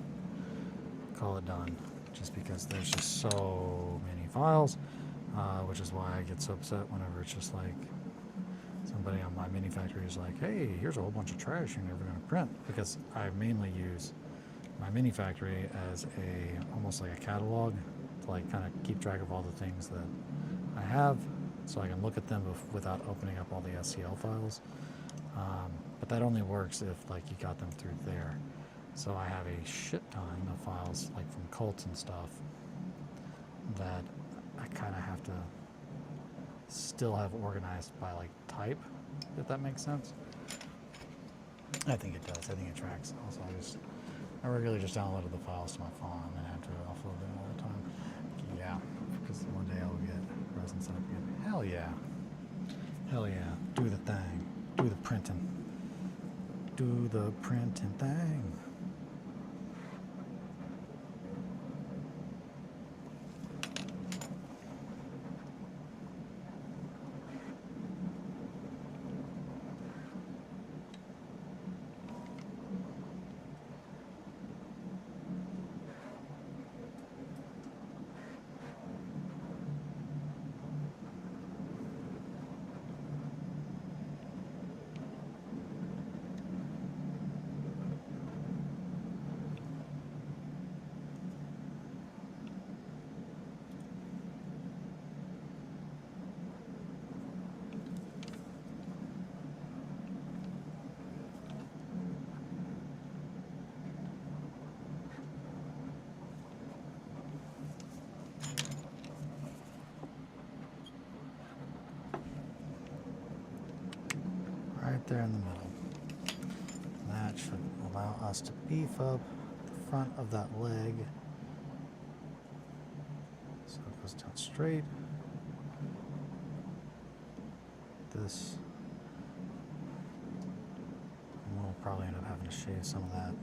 Call it done. Just because there's just so many files, which is why I get so upset whenever it's just like somebody on my mini factory is like, hey, here's a whole bunch of trash you're never going to print. Because I mainly use my mini factory as almost like a catalog to like kind of keep track of all the things that I have, so I can look at them without opening up all the SCL files. But that only works if like you got them through there. So I have a shit ton of files like from cults and stuff that I kind of have to still have organized by like type, if that makes sense. I think it does. I think it tracks. Also, I regularly just downloaded the files to my phone and have to offload them all the time. Yeah, because one day I'll get resin set up again. Hell yeah. Hell yeah. Do the thing. Do the printing. Do the printing thing. Right there in the middle. That should allow us to beef up the front of that leg. So it goes down straight. This. And we'll probably end up having to shave some of that.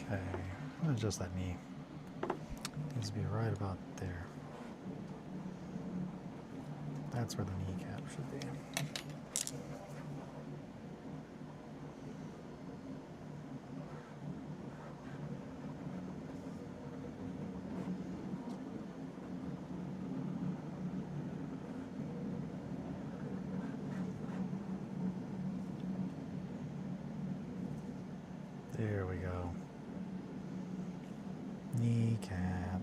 Okay, I'm gonna adjust that knee. Needs to be right about there. That's where the kneecap should be. There we go. Kneecap.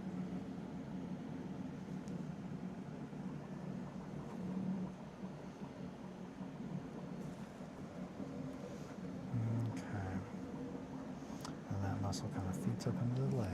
Okay. And that muscle kind of feeds up into the leg.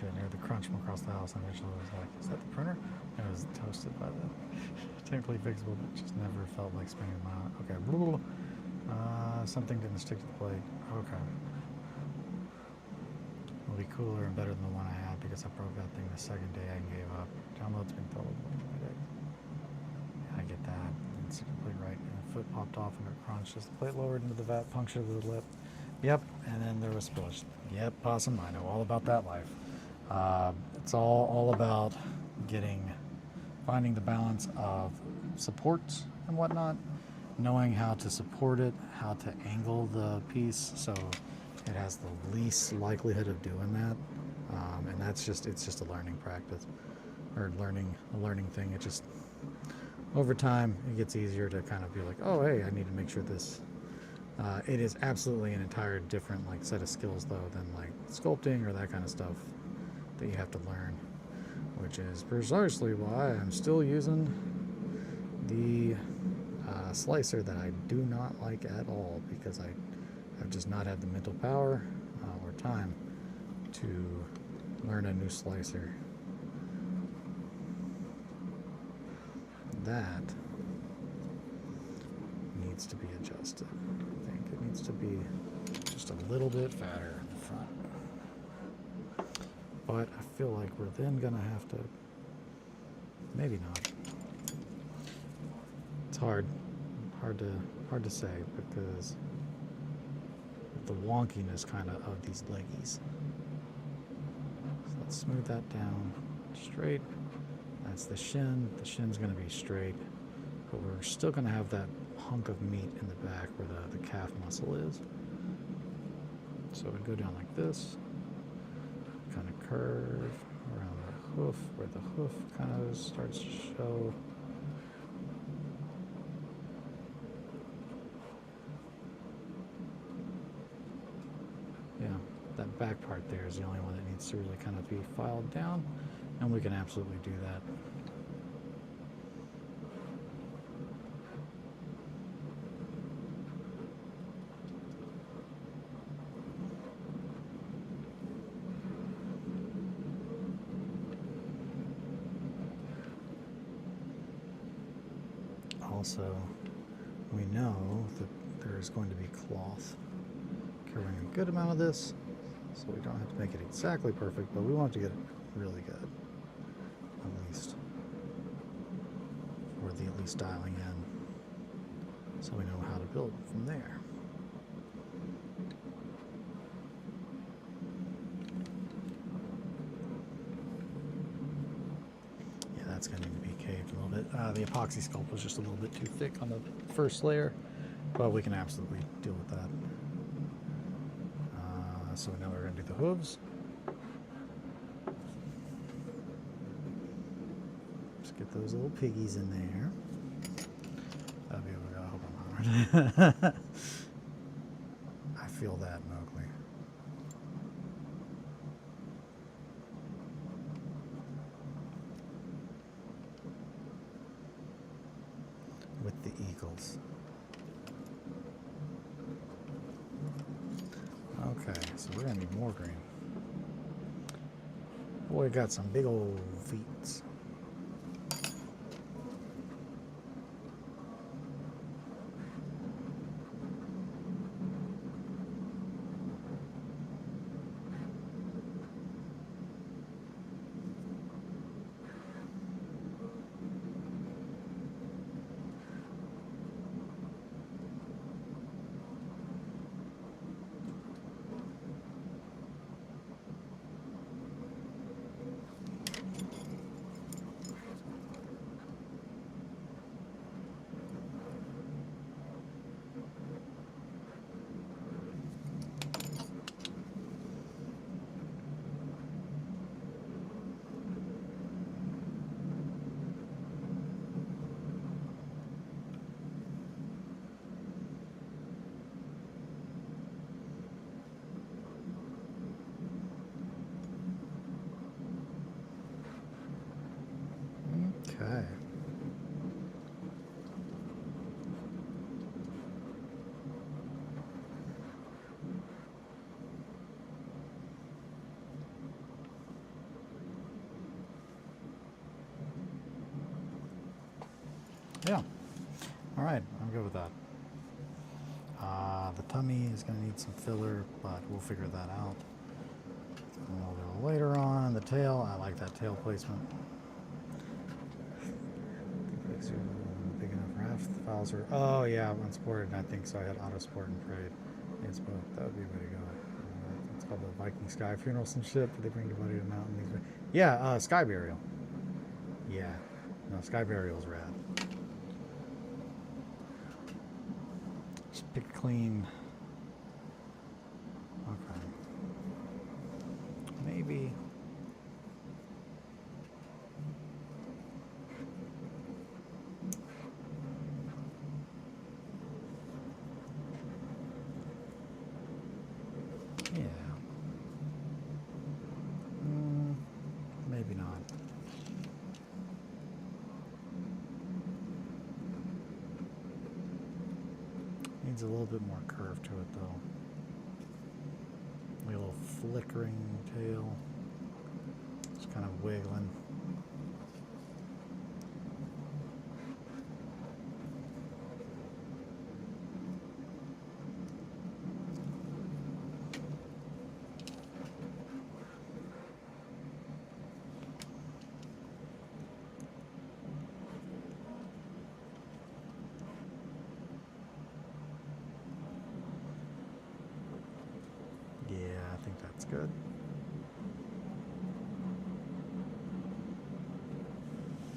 it, and I heard the crunch from across the house, and eventually I was like, is that the printer? And it was toasted by the technically fixable, but just never felt like spending the amount. Okay, something didn't stick to the plate. Okay. It'll be cooler and better than the one I had because I broke that thing the second day I gave up. Download's been told. I get that. It's completely right. And the foot popped off and it crunched as the plate lowered into the vat, punctured the lip. Yep, and then there was spillage. Yep, possum, I know all about that life. It's all about finding the balance of supports and whatnot, knowing how to support it, how to angle the piece so it has the least likelihood of doing that. And it's just a learning practice, or a learning thing. It just, over time, it gets easier to kind of be like, oh, hey, I need to make sure this. It is absolutely an entire different set of skills though than sculpting or that kind of stuff that you have to learn, which is precisely why I'm still using the slicer that I do not like at all, because I've just not had the mental power or time to learn a new slicer. That needs to be adjusted. I think it needs to be just a little bit fatter in the front. But I feel like we're then gonna have to, maybe not. It's hard to say because the wonkiness kind of these leggies. So let's smooth that down straight. That's the shin. The shin's gonna be straight, but we're still gonna have that hunk of meat in the back where the calf muscle is. So we go down like this, kind of curve around the hoof where the hoof kind of starts to show. Yeah, that back part there is the only one that needs to really kind of be filed down, and we can absolutely do that. Also, we know that there is going to be cloth covering a good amount of this, so we don't have to make it exactly perfect, but we want to get it really good, at least, or at least dialing in, so we know how to build from there. Yeah, that's going to need to be caved a little bit. The epoxy sculpt was just a little bit too thick on the first layer, but we can absolutely deal with that. So now we're going to do the hooves. Just get those little piggies in there. That'll be able to, I hope I'm hard. I feel that, Mowgli. With the eagles. Okay, so we're gonna need more green. Boy, got some big old feet. Okay. Yeah. All right, I'm good with that. The tummy is going to need some filler, but we'll figure that out a little later on. The tail, I like that tail placement. Big enough for half the files are. Oh yeah, unsported. I think so. I had auto sport and parade. It's both. That would be a way to go. It's called the Viking Sky Funeral, some shit. But they bring your buddy to the mountain. Yeah, Sky Burial. Yeah, no, Sky Burial's rad. Just pick clean. Okay. Maybe. Yeah. Maybe not. Needs a little bit more curve to it, though. Like a little flickering tail. Just kind of wiggling. I think that's good.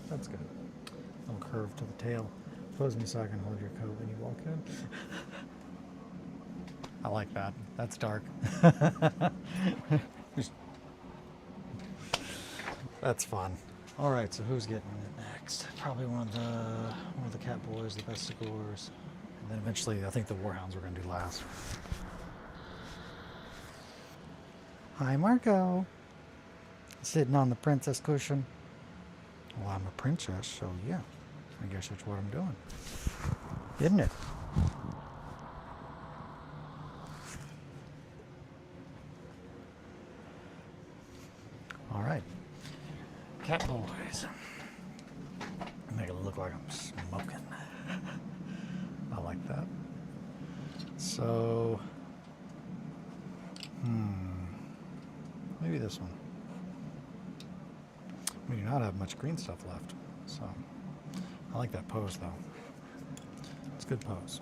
That's good. A little curve to the tail. Pose me so I can hold your coat when you walk in. I like that. That's dark. That's fun. All right, so who's getting it next? Probably one of the cat boys, the best scores, and then eventually I think the warhounds we're gonna do last. Hi, Marco. Sitting on the princess cushion. Well, I'm a princess, so yeah. I guess that's what I'm doing. Isn't it? All right. Cat boys. Make it look like I'm smoking. I like that. So, maybe this one. We do not have much green stuff left, so I like that pose though. It's a good pose.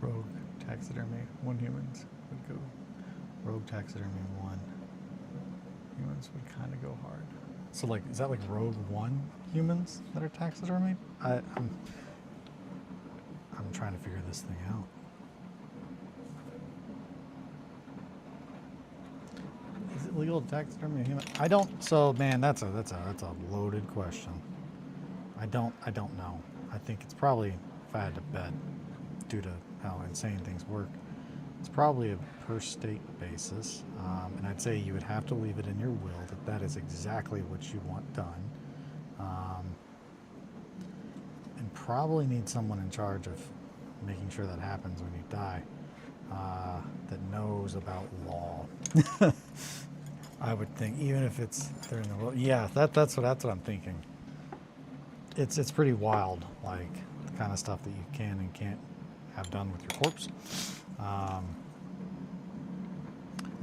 Rogue taxidermy, 1 humans would go. Rogue taxidermy 1. Humans would kind of go hard. So, like, is that like Rogue 1 humans that are taxidermied? I'm trying to figure this thing out. Is it legal to taxidermy a human? I don't. So, man, that's a loaded question. I don't know. I think it's probably, if I had to bet, due to how insane things work, it's probably a per state basis, and I'd say you would have to leave it in your will that that is exactly what you want done, and probably need someone in charge of making sure that happens when you die, that knows about law. I would think, even if it's they're in the will. Yeah, that's what I'm thinking. It's pretty wild, like the kind of stuff that you can and can't have done with your corpse. At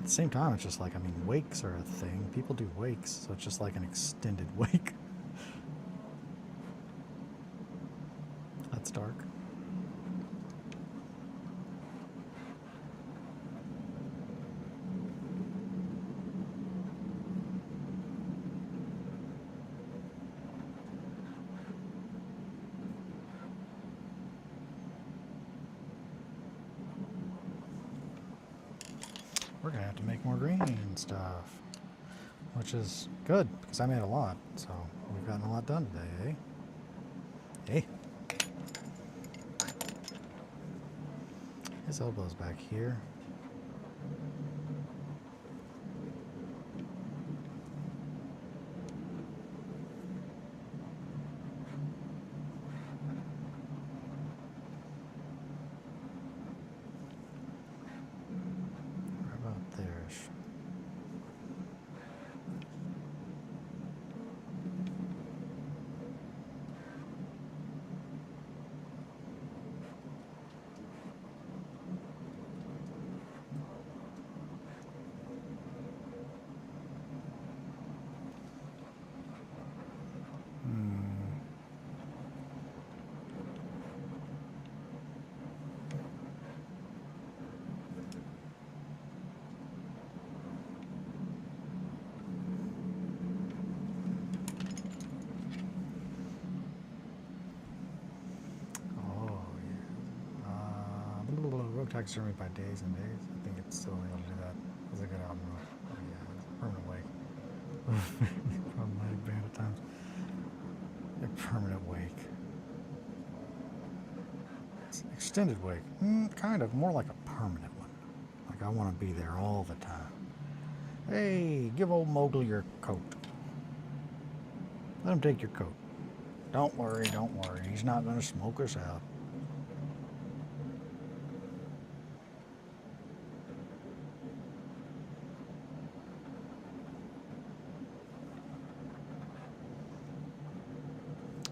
the same time, it's just like, I mean, wakes are a thing. People do wakes, so it's just like an extended wake. That's dark. We're gonna have to make more green stuff, which is good because I made a lot, so we've gotten a lot done today, eh? Hey, his elbow's back here. revoke taxidermy by days and days. I think it's still able to do that. That's a good album. Oh yeah, it's a permanent wake. Problematic band at times. A permanent wake. It's extended wake. Kind of. More like a permanent one. Like I want to be there all the time. Hey, give old Mowgli your coat. Let him take your coat. Don't worry, don't worry. He's not going to smoke us out.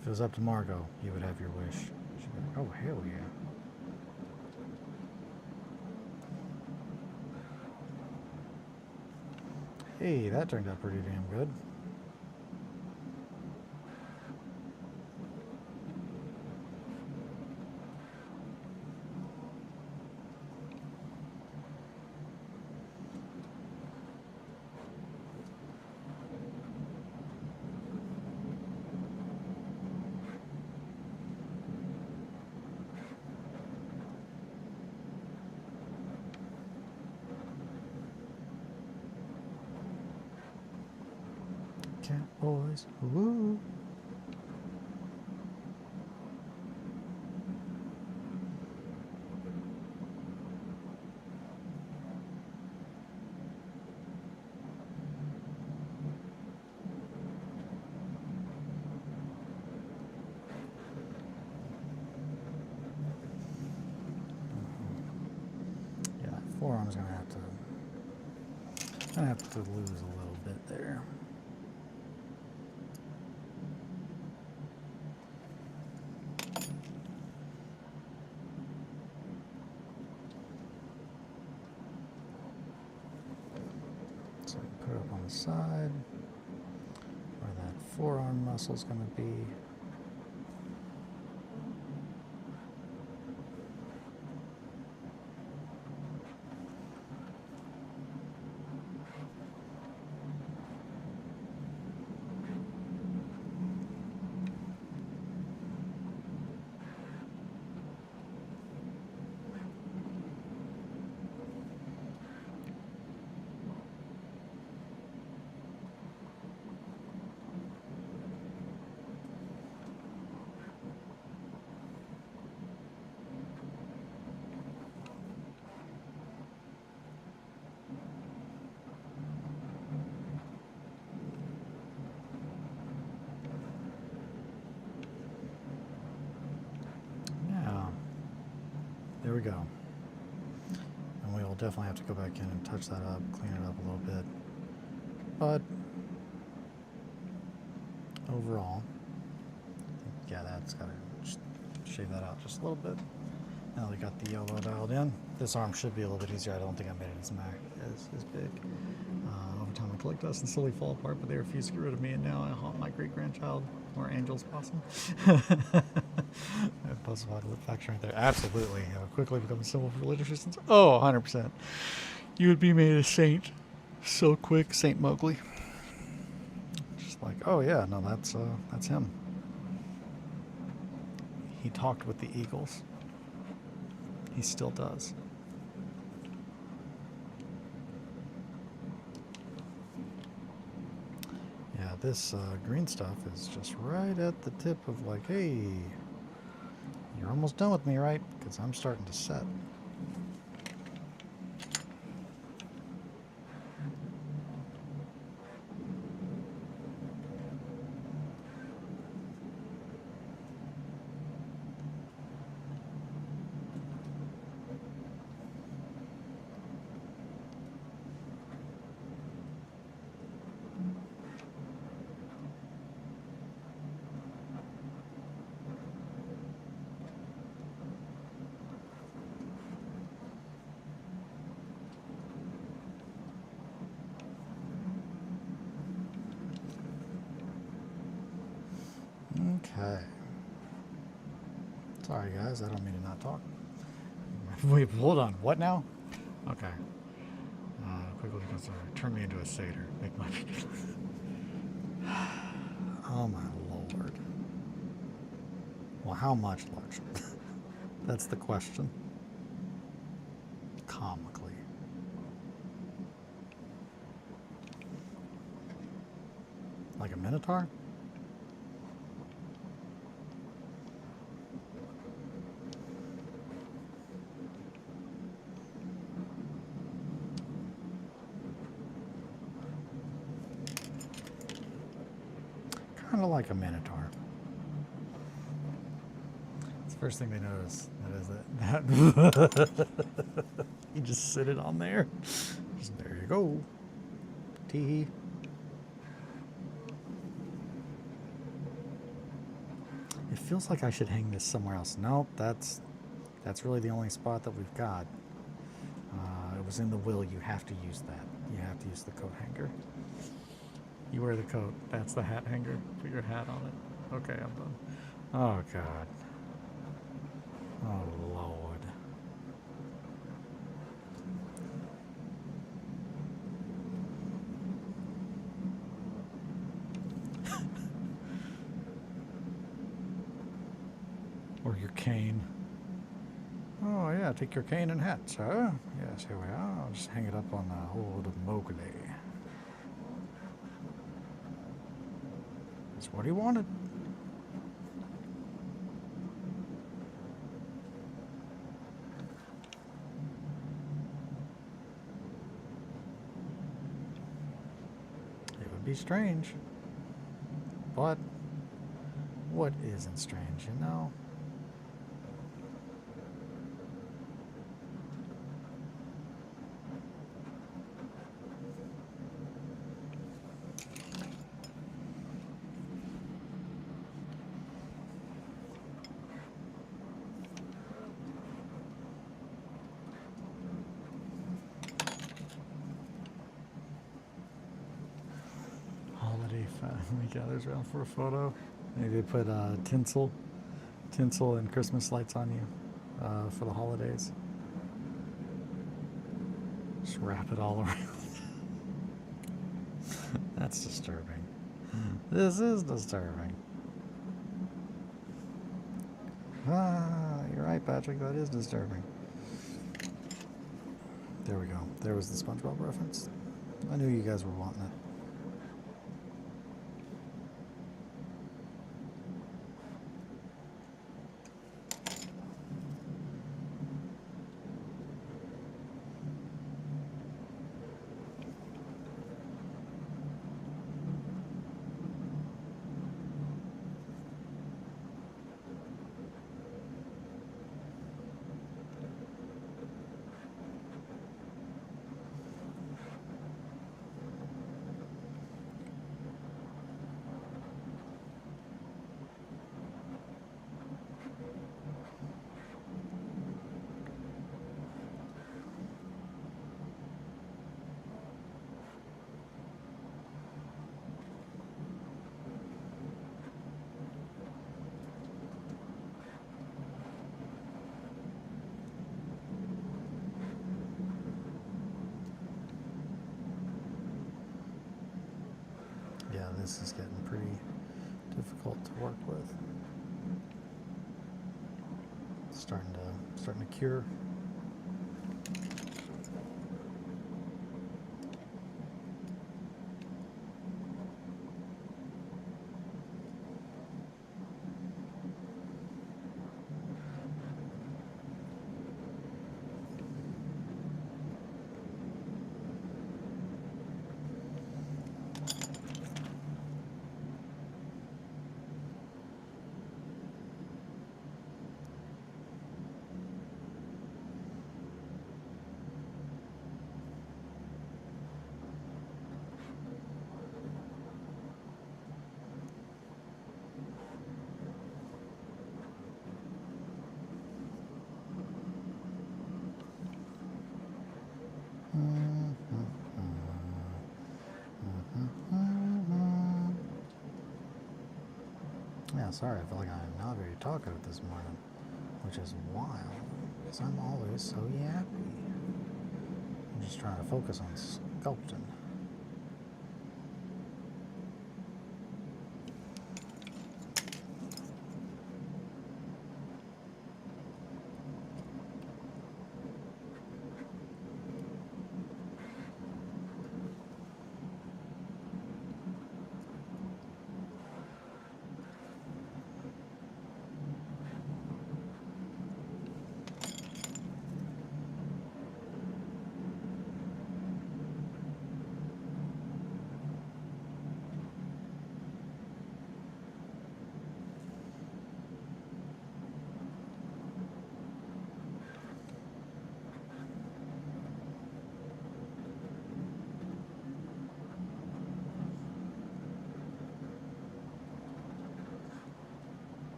If it was up to Margot, you would have your wish. She'd be like, oh, hell yeah. Hey, that turned out pretty damn good. Cat boys, woo! Yeah, forearm's gonna have to lose a little bit there. So put it up on the side where that forearm muscle is going to be. There we go. And we will definitely have to go back in and touch that up, clean it up a little bit. But overall, yeah, that's got to shave that out just a little bit. Now we got the yellow dialed in. This arm should be a little bit easier. I don't think I made it as big. Over time I collect dust and slowly fall apart, but they refuse to get rid of me, and now I haunt my great-grandchild, or Angel's possum. Post-apocalyptic faction right there. Absolutely. Quickly become a symbol for religious resistance. Oh, 100%. You would be made a saint so quick, Saint Mowgli. Just like, oh yeah, no, that's him. He talked with the eagles. He still does. Yeah, this green stuff is just right at the tip of like, hey, you're almost done with me, right? Because I'm starting to set. Okay. Sorry, guys. I don't mean to not talk. Wait, hold on. What now? Okay. Quickly turn me into a satyr. Make my... Oh, my Lord. Well, how much larger? That's the question. comically. Like a minotaur? Kind of like a minotaur. It's the first thing they notice. That is that. You just sit it on there. Just, there you go. Tee. It feels like I should hang this somewhere else. Nope, that's really the only spot that we've got. It was in the will. You have to use that. You have to use the coat hanger. You wear the coat. That's the hat hanger. Put your hat on it. Okay, I'm done. Oh, God. Oh, Lord. Or your cane. Oh, yeah, take your cane and hat, sir. Yes, here we are. I'll just hang it up on the hood of Mowgli. That's what he wanted. It would be strange. But what isn't strange, you know? Holiday family gathers around for a photo. Maybe they put tinsel and Christmas lights on you for the holidays. Just wrap it all around. That's disturbing. This is disturbing. Ah, you're right, Patrick. That is disturbing. There we go. There was the SpongeBob reference. I knew you guys were wanting it. Yeah, this is getting pretty difficult to work with. Starting to cure. Yeah, sorry, I feel like I'm not very talkative this morning, which is wild, because I'm always so yappy. I'm just trying to focus on sculpting.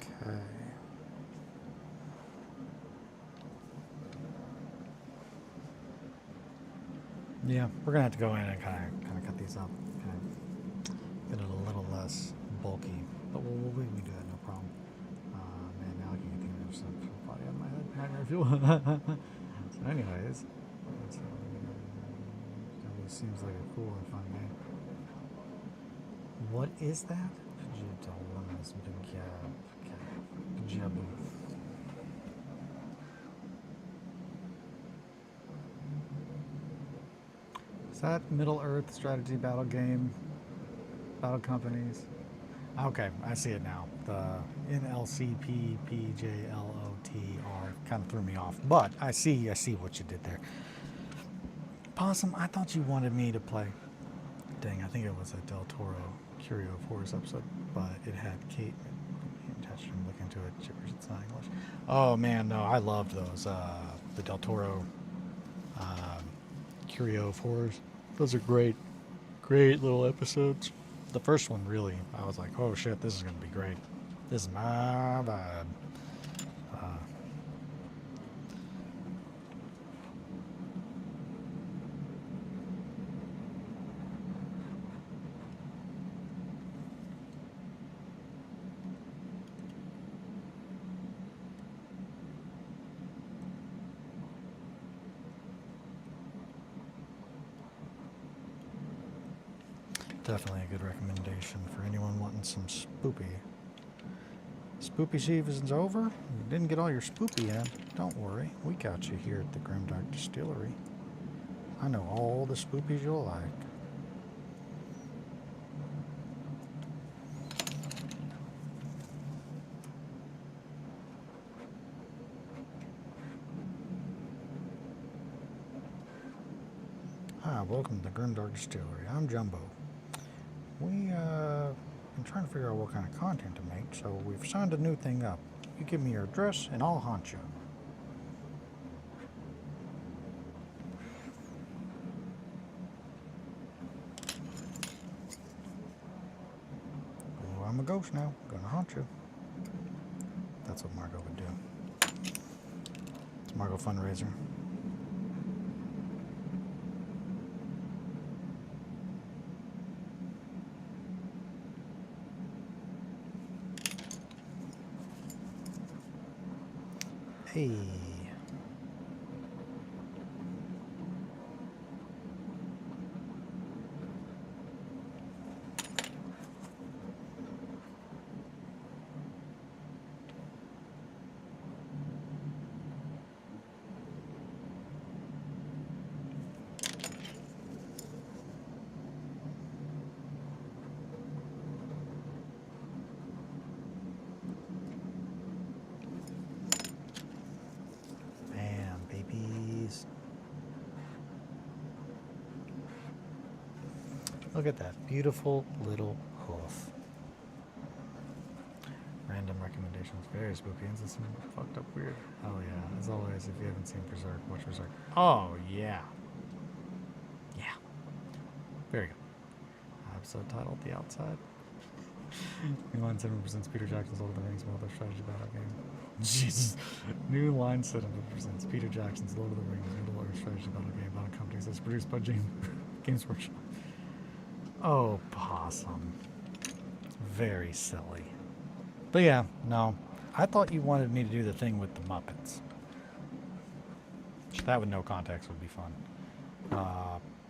Okay. Yeah, we're gonna have to go in and kind of cut these up, kind of get it a little less bulky, but we can do that, no problem. Man, now I can get the image stuff body on my head. Nightmare fuel. So, anyways, that's, it seems like a cool and fun game. What is that? Is that Middle Earth strategy battle game? Battle companies? Okay, I see it now. The NLCPPJLOTR kind of threw me off, but I see what you did there. Possum, I thought you wanted me to play. Dang, I think it was a Del Toro Curio of Horrors episode, but it had Kate attached and look into it. Gibberish, it's not English. Oh man, no, I loved those. The Del Toro Curio of Horrors. Those are great little episodes. The first one, really, I was like, oh shit, this is gonna be great. This is my vibe. Definitely a good recommendation for anyone wanting some spoopy. Spoopy season's over. You didn't get all your spoopy in. Don't worry, we got you here at the Grimdark Distillery. I know all the spoopies you'll like. Hi, welcome to the Grimdark Distillery. I'm Jumbo. We've been trying to figure out what kind of content to make, so we've signed a new thing up. You give me your address, and I'll haunt you. Oh, I'm a ghost now. Gonna haunt you. That's what Margot would do. It's Margot fundraiser. Hey. Look at that beautiful little hoof. Random recommendations, very spooky and some fucked up weird. Oh yeah, as always, if you haven't seen Berserk, watch Berserk. Oh yeah. Yeah. Very good. Episode titled The Outside. New line 7% Peter Jackson's Lord of the Rings multiplayer strategy battle game. Jesus. New line 7% Peter Jackson's Lord of the Rings multiplayer strategy battle game. Battle companies that's produced by Games Workshop. Oh, Possum. Very silly. But yeah, no. I thought you wanted me to do the thing with the Muppets. That with no context would be fun.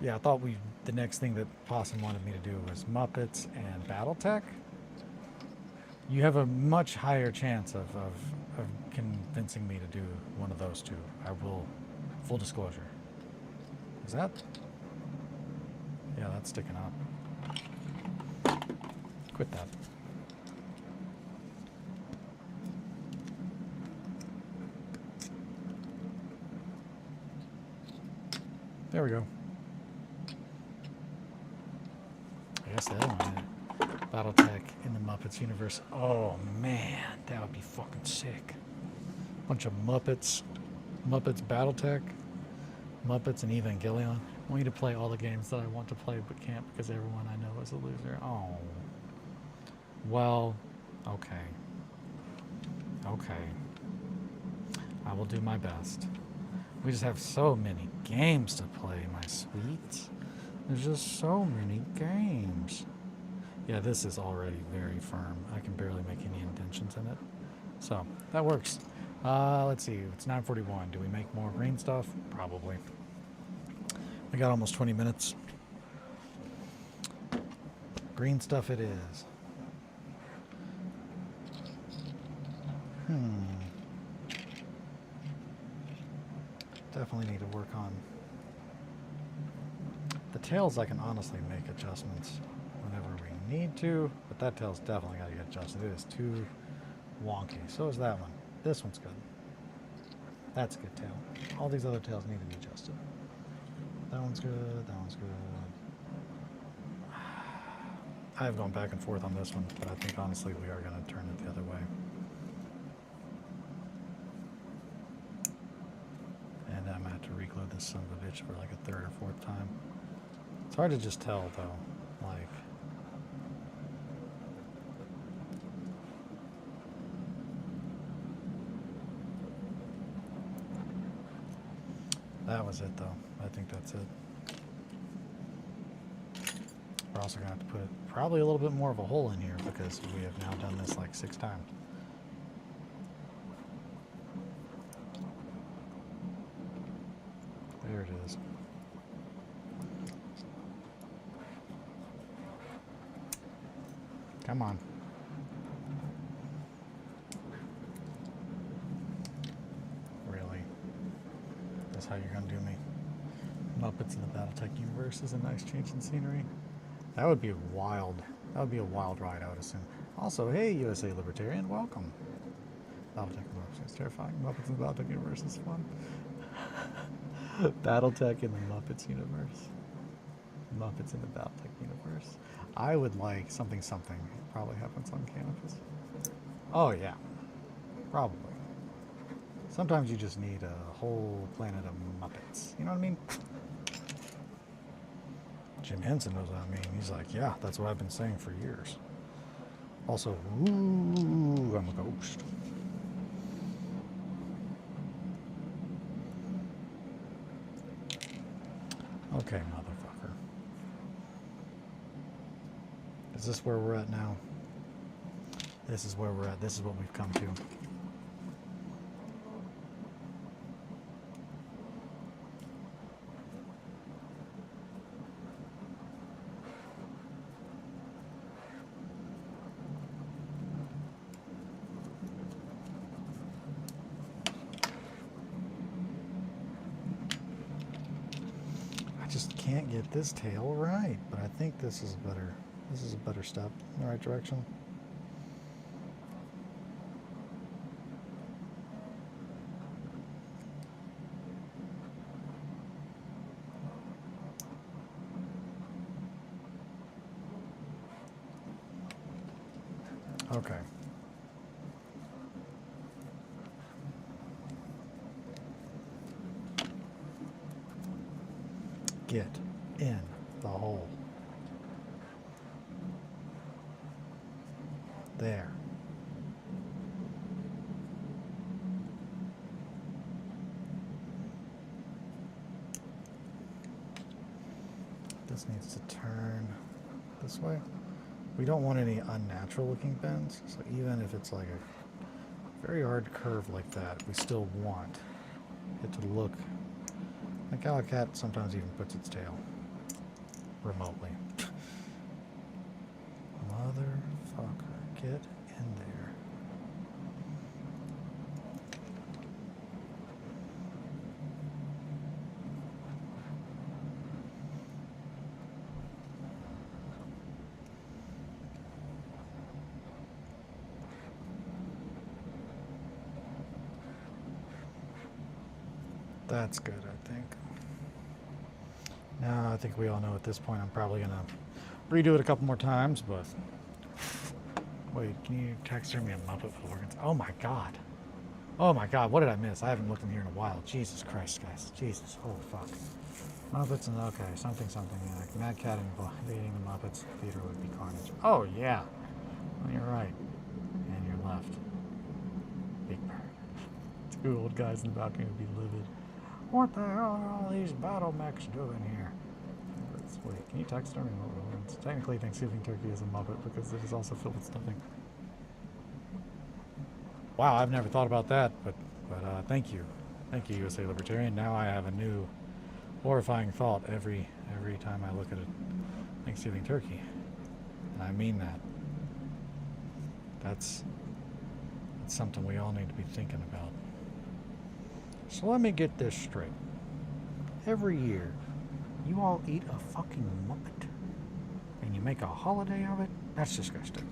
Yeah, I thought the next thing that Possum wanted me to do was Muppets and Battletech. You have a much higher chance of convincing me to do one of those two. I will, full disclosure. Is that? Yeah, that's sticking up. Quit that. There we go. I guess the other one, Battletech in the Muppets universe. Oh man, that would be fucking sick. Bunch of Muppets, Battletech, Muppets, and Evangelion. I want you to play all the games that I want to play but can't because everyone I know is a loser. Oh. Well, okay. Okay. I will do my best. We just have so many games to play, my sweets. There's just so many games. Yeah, this is already very firm. I can barely make any indentions in it. So, that works. Let's see. It's 9:41. Do we make more green stuff? Probably. We got almost 20 minutes. Green stuff it is. Definitely need to work on the tails. I can honestly make adjustments whenever we need to, but that tail's definitely got to get adjusted. It is too wonky. So is that one. This one's good. That's a good tail. All these other tails need to be adjusted. That one's good. That one's good. I have gone back and forth on this one, but I think honestly we are going to turn it the other way. And I'm going to have to reglue this son of a bitch for like a third or fourth time. It's hard to just tell though, like... That was it though. I think that's it. We're also going to have to put probably a little bit more of a hole in here because we have now done this like 6 times. There it is. Come on. Really? That's how you're going to do me? Muppets in the Battletech universe is a nice change in scenery. That would be wild. That would be a wild ride, I would assume. Also, hey, USA Libertarian, welcome. Battletech Muppets is terrifying. Muppets in the Battletech universe is fun. Battletech in the Muppets universe. Muppets in the Battletech universe. I would like something. It probably happens on campus. Oh, yeah. Probably. Sometimes you just need a whole planet of Muppets. You know what I mean? Jim Henson knows what I mean. He's like, yeah, that's what I've been saying for years. Also, ooh, I'm a ghost. Okay, motherfucker. Is this where we're at now? This is where we're at. This is what we've come to. Can't get this tail right, but I think this is a better step in the right direction. Okay. Get in the hole. There. This needs to turn this way. We don't want any unnatural looking bends, so even if it's like a very hard curve like that, we still want it to look like how a cat sometimes even puts its tail remotely. Motherfucker, get in there. That's good, I think. Now, I think we all know at this point I'm probably going to redo it a couple more times, but... Wait, can you taxidermy a Muppet with organs? Oh my god. Oh my god, what did I miss? I haven't looked in here in a while. Jesus Christ, guys. Jesus. Oh, fuck. Muppets and... Okay, something. Yeah, like Mad Cat invading the Muppets theater would be carnage. Oh, yeah. Oh, you're right. And you're left. two old guys in the balcony would be livid. What the hell are all these battle mechs doing here? Wait, can you taxidermy Muppets? Technically, Thanksgiving turkey is a Muppet because it is also filled with stuffing. Wow, I've never thought about that, but thank you, USA Libertarian. Now I have a new horrifying thought every time I look at a Thanksgiving turkey, and I mean that. That's something we all need to be thinking about. So let me get this straight. Every year, you all eat a fucking Muppet, and you make a holiday of it? That's disgusting.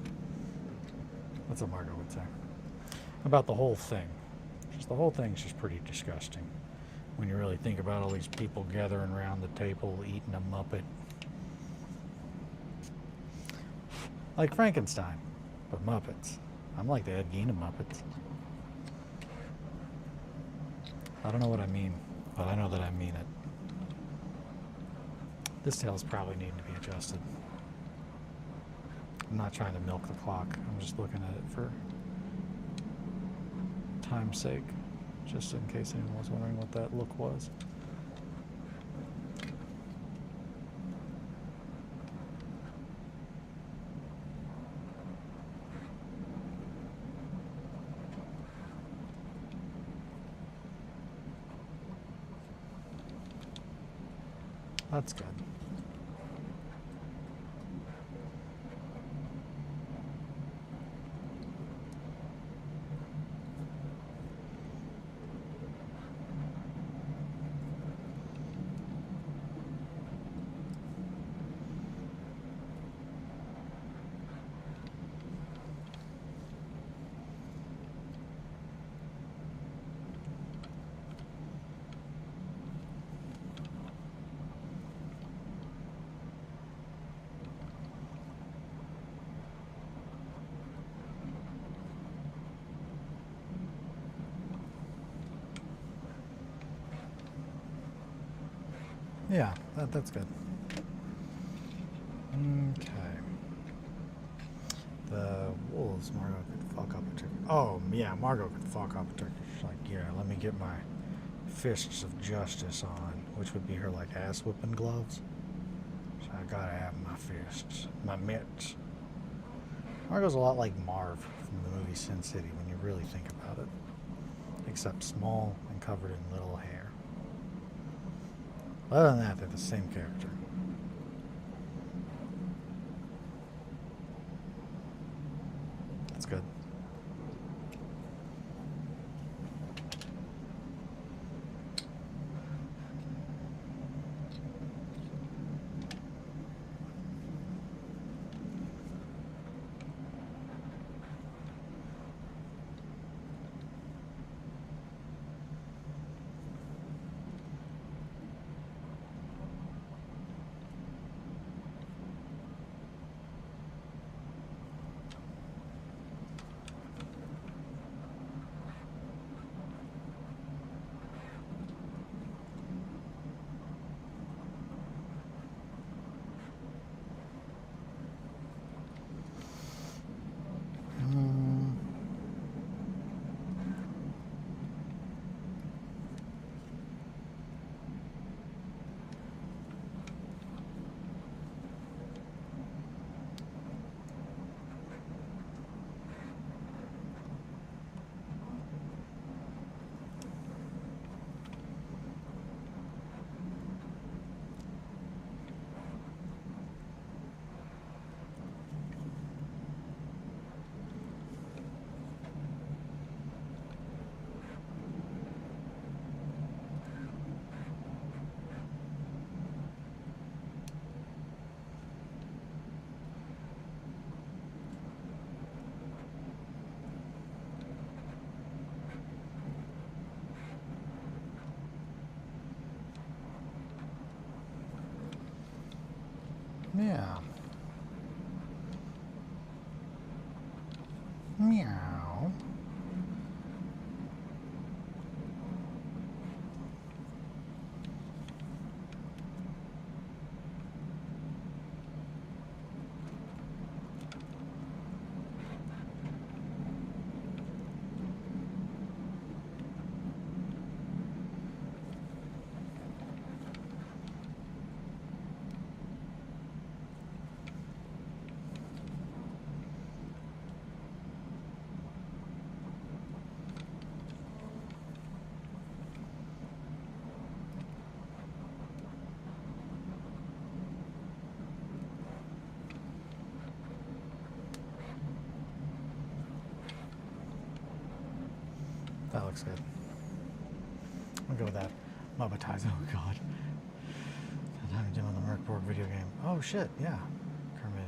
That's what Margot would say. About the whole thing. Just the whole thing's just pretty disgusting. When you really think about all these people gathering around the table eating a Muppet. Like Frankenstein, but Muppets. I'm like the Ed Gein of Muppets. I don't know what I mean, but I know that I mean it. This tail's probably needing to be adjusted. I'm not trying to milk the clock. I'm just looking at it for time's sake, just in case anyone was wondering what that look was. That's good. Yeah, that's good. Okay. The wolves, Margot could fuck up a turkey. Oh, yeah, Margot could fuck up a turkey. She's like, yeah, let me get my fists of justice on, which would be her, like, ass-whipping gloves. So I gotta have my fists, my mitts. Margot's a lot like Marv from the movie Sin City when you really think about it. Except small and covered in little hair. Other than that, they're the same character. That's good. Yeah. Meow. That looks good. I'll go with that. Muppetize. Oh god. That time doing the Merkborg video game. Oh shit, yeah. Kermit,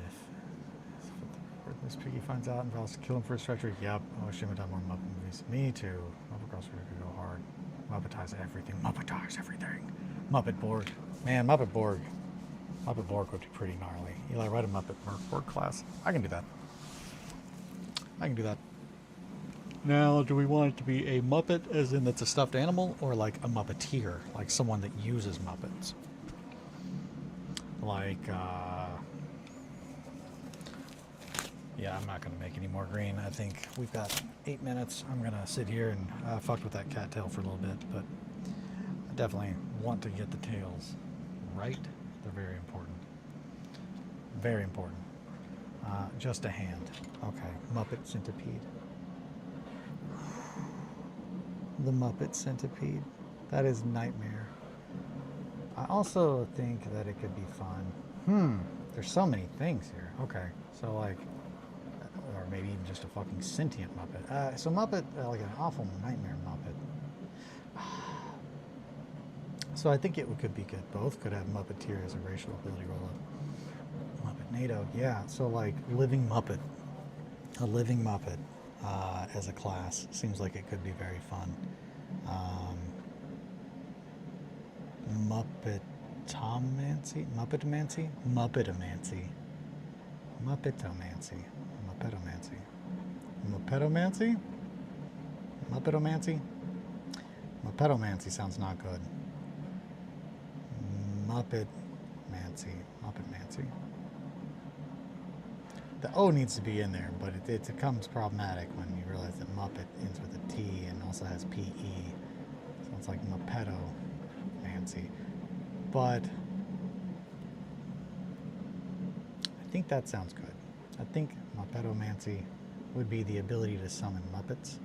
if Miss Piggy finds out and vows to kill him for his treachery. Yep. I wish him had done more Muppet movies. Me too. Muppet Crossroad could go hard. Muppetize everything. Muppetize everything. Muppet Borg. Man, Muppet Borg. Muppet Borg would be pretty gnarly. Eli, write a Muppet Borg class. I can do that. I can do that. Now, do we want it to be a Muppet as in that's a stuffed animal, or like a Muppeteer, like someone that uses Muppets? Like, yeah, I'm not going to make any more green. I think we've got 8 minutes. I'm going to sit here and fuck with that cattail for a little bit, but I definitely want to get the tails right. They're very important. Very important. Just a hand. Okay, Muppet Centipede. The Muppet Centipede. That is nightmare. I also think that it could be fun. There's so many things here. Okay, so like, or maybe even just a fucking sentient Muppet. So Muppet, like an awful nightmare Muppet. So I think it could be good. Both could have Muppeteer as a racial ability roll-up. Muppet NATO, yeah. So like living Muppet, a living Muppet as a class seems like it could be very fun. Muppetomancy, Muppetomancy, Muppetomancy, Muppetomancy, Muppetomancy, Muppetomancy, Muppetomancy. Muppetomancy sounds not good. Muppetmancy, Muppetmancy. The O needs to be in there, but it becomes problematic when you realize that Muppet ends with a T and also has PE. So it's like Muppetomancy. But I think that sounds good. I think Muppetomancy would be the ability to summon Muppets.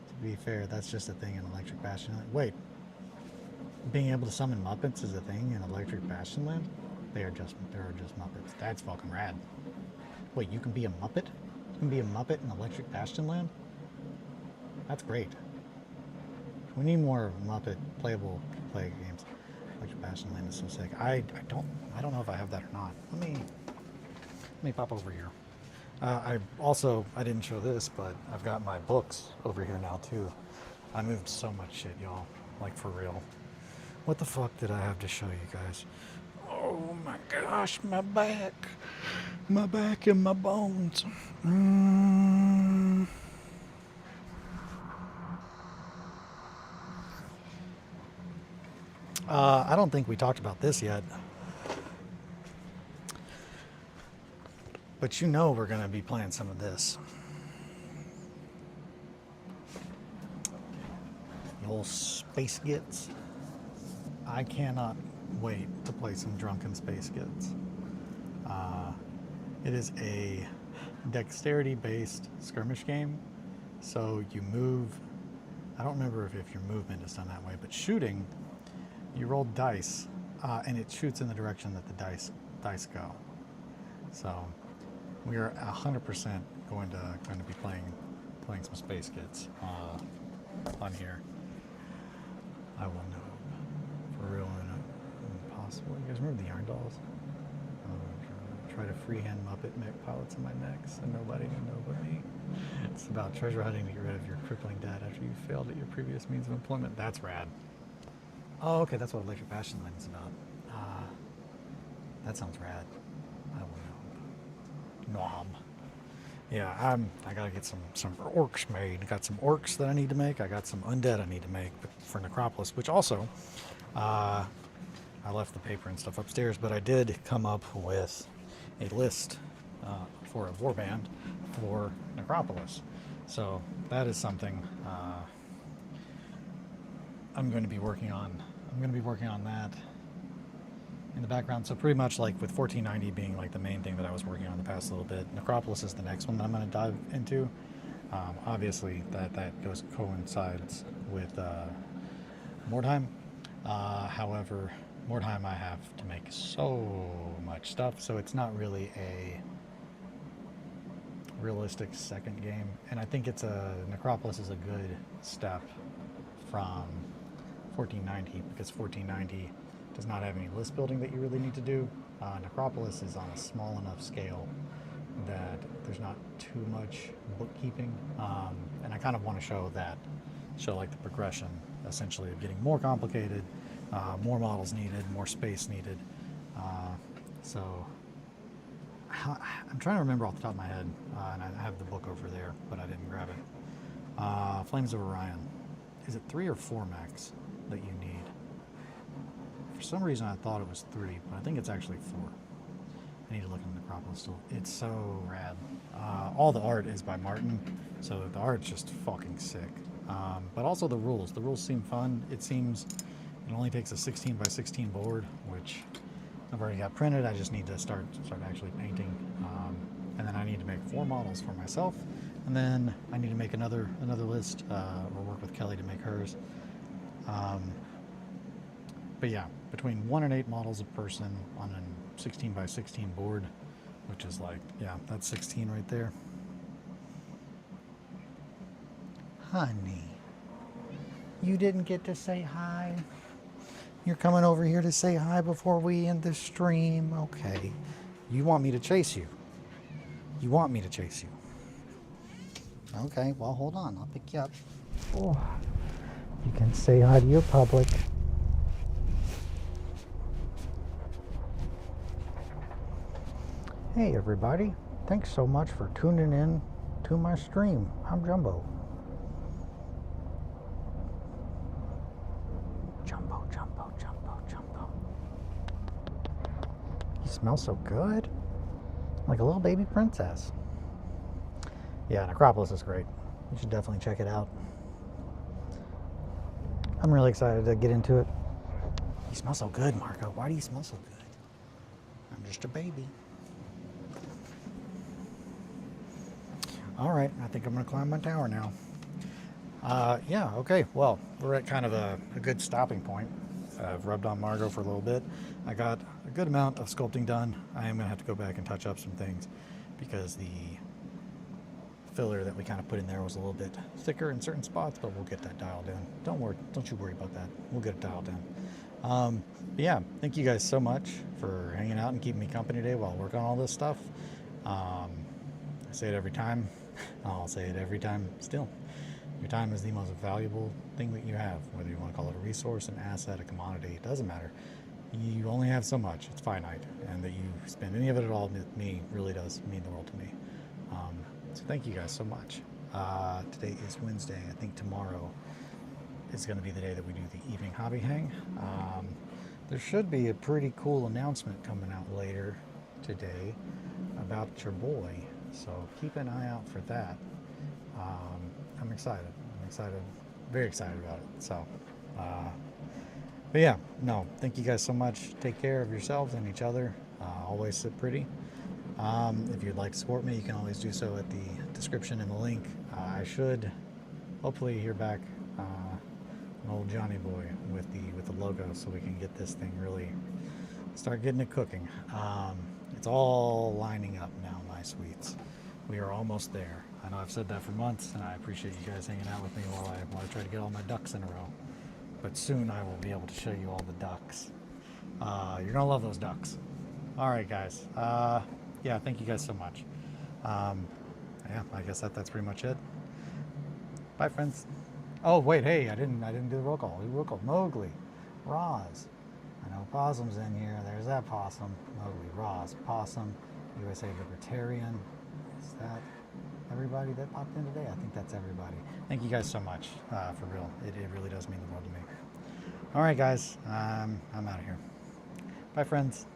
To be fair, that's just a thing in Electric Bastion. Wait, being able to summon Muppets is a thing in Electric Bastion Land? There are just Muppets. That's fucking rad. Wait, you can be a Muppet? You can be a Muppet in Electric Bastion Land? That's great. We need more Muppet playable play games. Electric Bastion Land is so sick. I don't know if I have that or not. Let me pop over here. I didn't show this, but I've got my books over here now too. I moved so much shit, y'all. Like for real. What the fuck did I have to show you guys? Oh my gosh, my back and my bones. I don't think we talked about this yet. But you know we're going to be playing some of this. The old Space Gits. I cannot wait to play some Drunken Space Gits. It is a dexterity-based skirmish game. So you move. I don't remember if your movement is done that way, but shooting, you roll dice, and it shoots in the direction that the dice go. So we are 100% going to be playing some Space Kids on here. I will know for real and impossible. You guys remember the Yarn Dolls? Try to freehand Muppet mech pilots in my mechs, and nobody can know but me. It's about treasure hunting to get rid of your crippling debt after you failed at your previous means of employment. That's rad. Oh, okay, that's what Electric Bastion Land is about. That sounds rad. I will know. Nom. Yeah, I gotta get some orcs made. I got some orcs that I need to make. I got some undead I need to make for Necropolis, which also, I left the paper and stuff upstairs, but I did come up with a list for a warband for Necropolis. So that is something I'm going to be working on. I'm going to be working on that in the background. So pretty much like with 1490 being like the main thing that I was working on the past little bit, Necropolis is the next one that I'm going to dive into. Obviously that coincides with Mordheim. However, Mordheim I have to make so much stuff, so it's not really a realistic second game, and I think it's Necropolis is a good step from 1490, because 1490 does not have any list building that you really need to do. Necropolis is on a small enough scale that there's not too much bookkeeping, and I kind of want to show like the progression, essentially, of getting more complicated, more models needed, more space needed. So I'm trying to remember off the top of my head, and I have the book over there, but I didn't grab it. Flames of Orion. Is it 3 or 4 max that you need? For some reason I thought it was 3, but I think it's actually 4. I need to look in the Necropolis still. It's so rad. All the art is by Martin, so the art's just fucking sick. But also the rules. The rules seem fun. It seems it only takes a 16 by 16 board, which I've already got printed. I just need to start actually painting. And then I need to make 4 models for myself. And then I need to make another list, or work with Kelly to make hers. But yeah, between 1 and 8 models a person on a 16 by 16 board, which is like, yeah, that's 16 right there. Honey, you didn't get to say hi? You're coming over here to say hi before we end the stream? Okay. You want me to chase you? You want me to chase you? Okay, well, hold on. I'll pick you up. Oh, you can say hi to your public. Hey, everybody. Thanks so much for tuning in to my stream. I'm Jumbo. Jumbo, Jumbo, Jumbo, Jumbo. You smell so good. Like a little baby princess. Yeah, Necropolis is great. You should definitely check it out. I'm really excited to get into it. You smell so good, Marco. Why do you smell so good? I'm just a baby. All right, I think I'm going to climb my tower now. Yeah, okay. Well, we're at kind of a good stopping point. I've rubbed on Margot for a little bit. I got a good amount of sculpting done. I am going to have to go back and touch up some things because the filler that we kind of put in there was a little bit thicker in certain spots, but we'll get that dialed in. Don't you worry about that. We'll get it dialed in. But yeah, thank you guys so much for hanging out and keeping me company today while I work on all this stuff. I say it every time. I'll say it every time still. Your time is the most valuable thing that you have, whether you want to call it a resource, an asset, a commodity, it doesn't matter. You only have so much. It's finite. And that you spend any of it at all with me really does mean the world to me. So thank you guys so much. Today is Wednesday. I think tomorrow is going to be the day that we do the evening hobby hang. There should be a pretty cool announcement coming out later today about your boy. So keep an eye out for that. I'm excited. Very excited about it. So, but yeah, no, thank you guys so much. Take care of yourselves and each other. Always sit pretty. If you'd like to support me, you can always do so at the description and the link. I should hopefully hear back an old Johnny boy with the logo, so we can get this thing really start getting it cooking. It's all lining up now, my sweets. We are almost there. I know I've said that for months, and I appreciate you guys hanging out with me while I try to get all my ducks in a row. But soon I will be able to show you all the ducks. You're gonna love those ducks. All right, guys. Yeah, thank you guys so much. Yeah, I guess that's pretty much it. Bye, friends. Oh wait, hey, I didn't do the roll call. Roll call. Mowgli, Roz. I know Possum's in here. There's that Possum. Mowgli, Roz, Possum, USA Libertarian. Is that everybody that popped in today? I think that's everybody. Thank you guys so much, for real. It really does mean the world to me. All right, guys, I'm out of here. Bye, friends.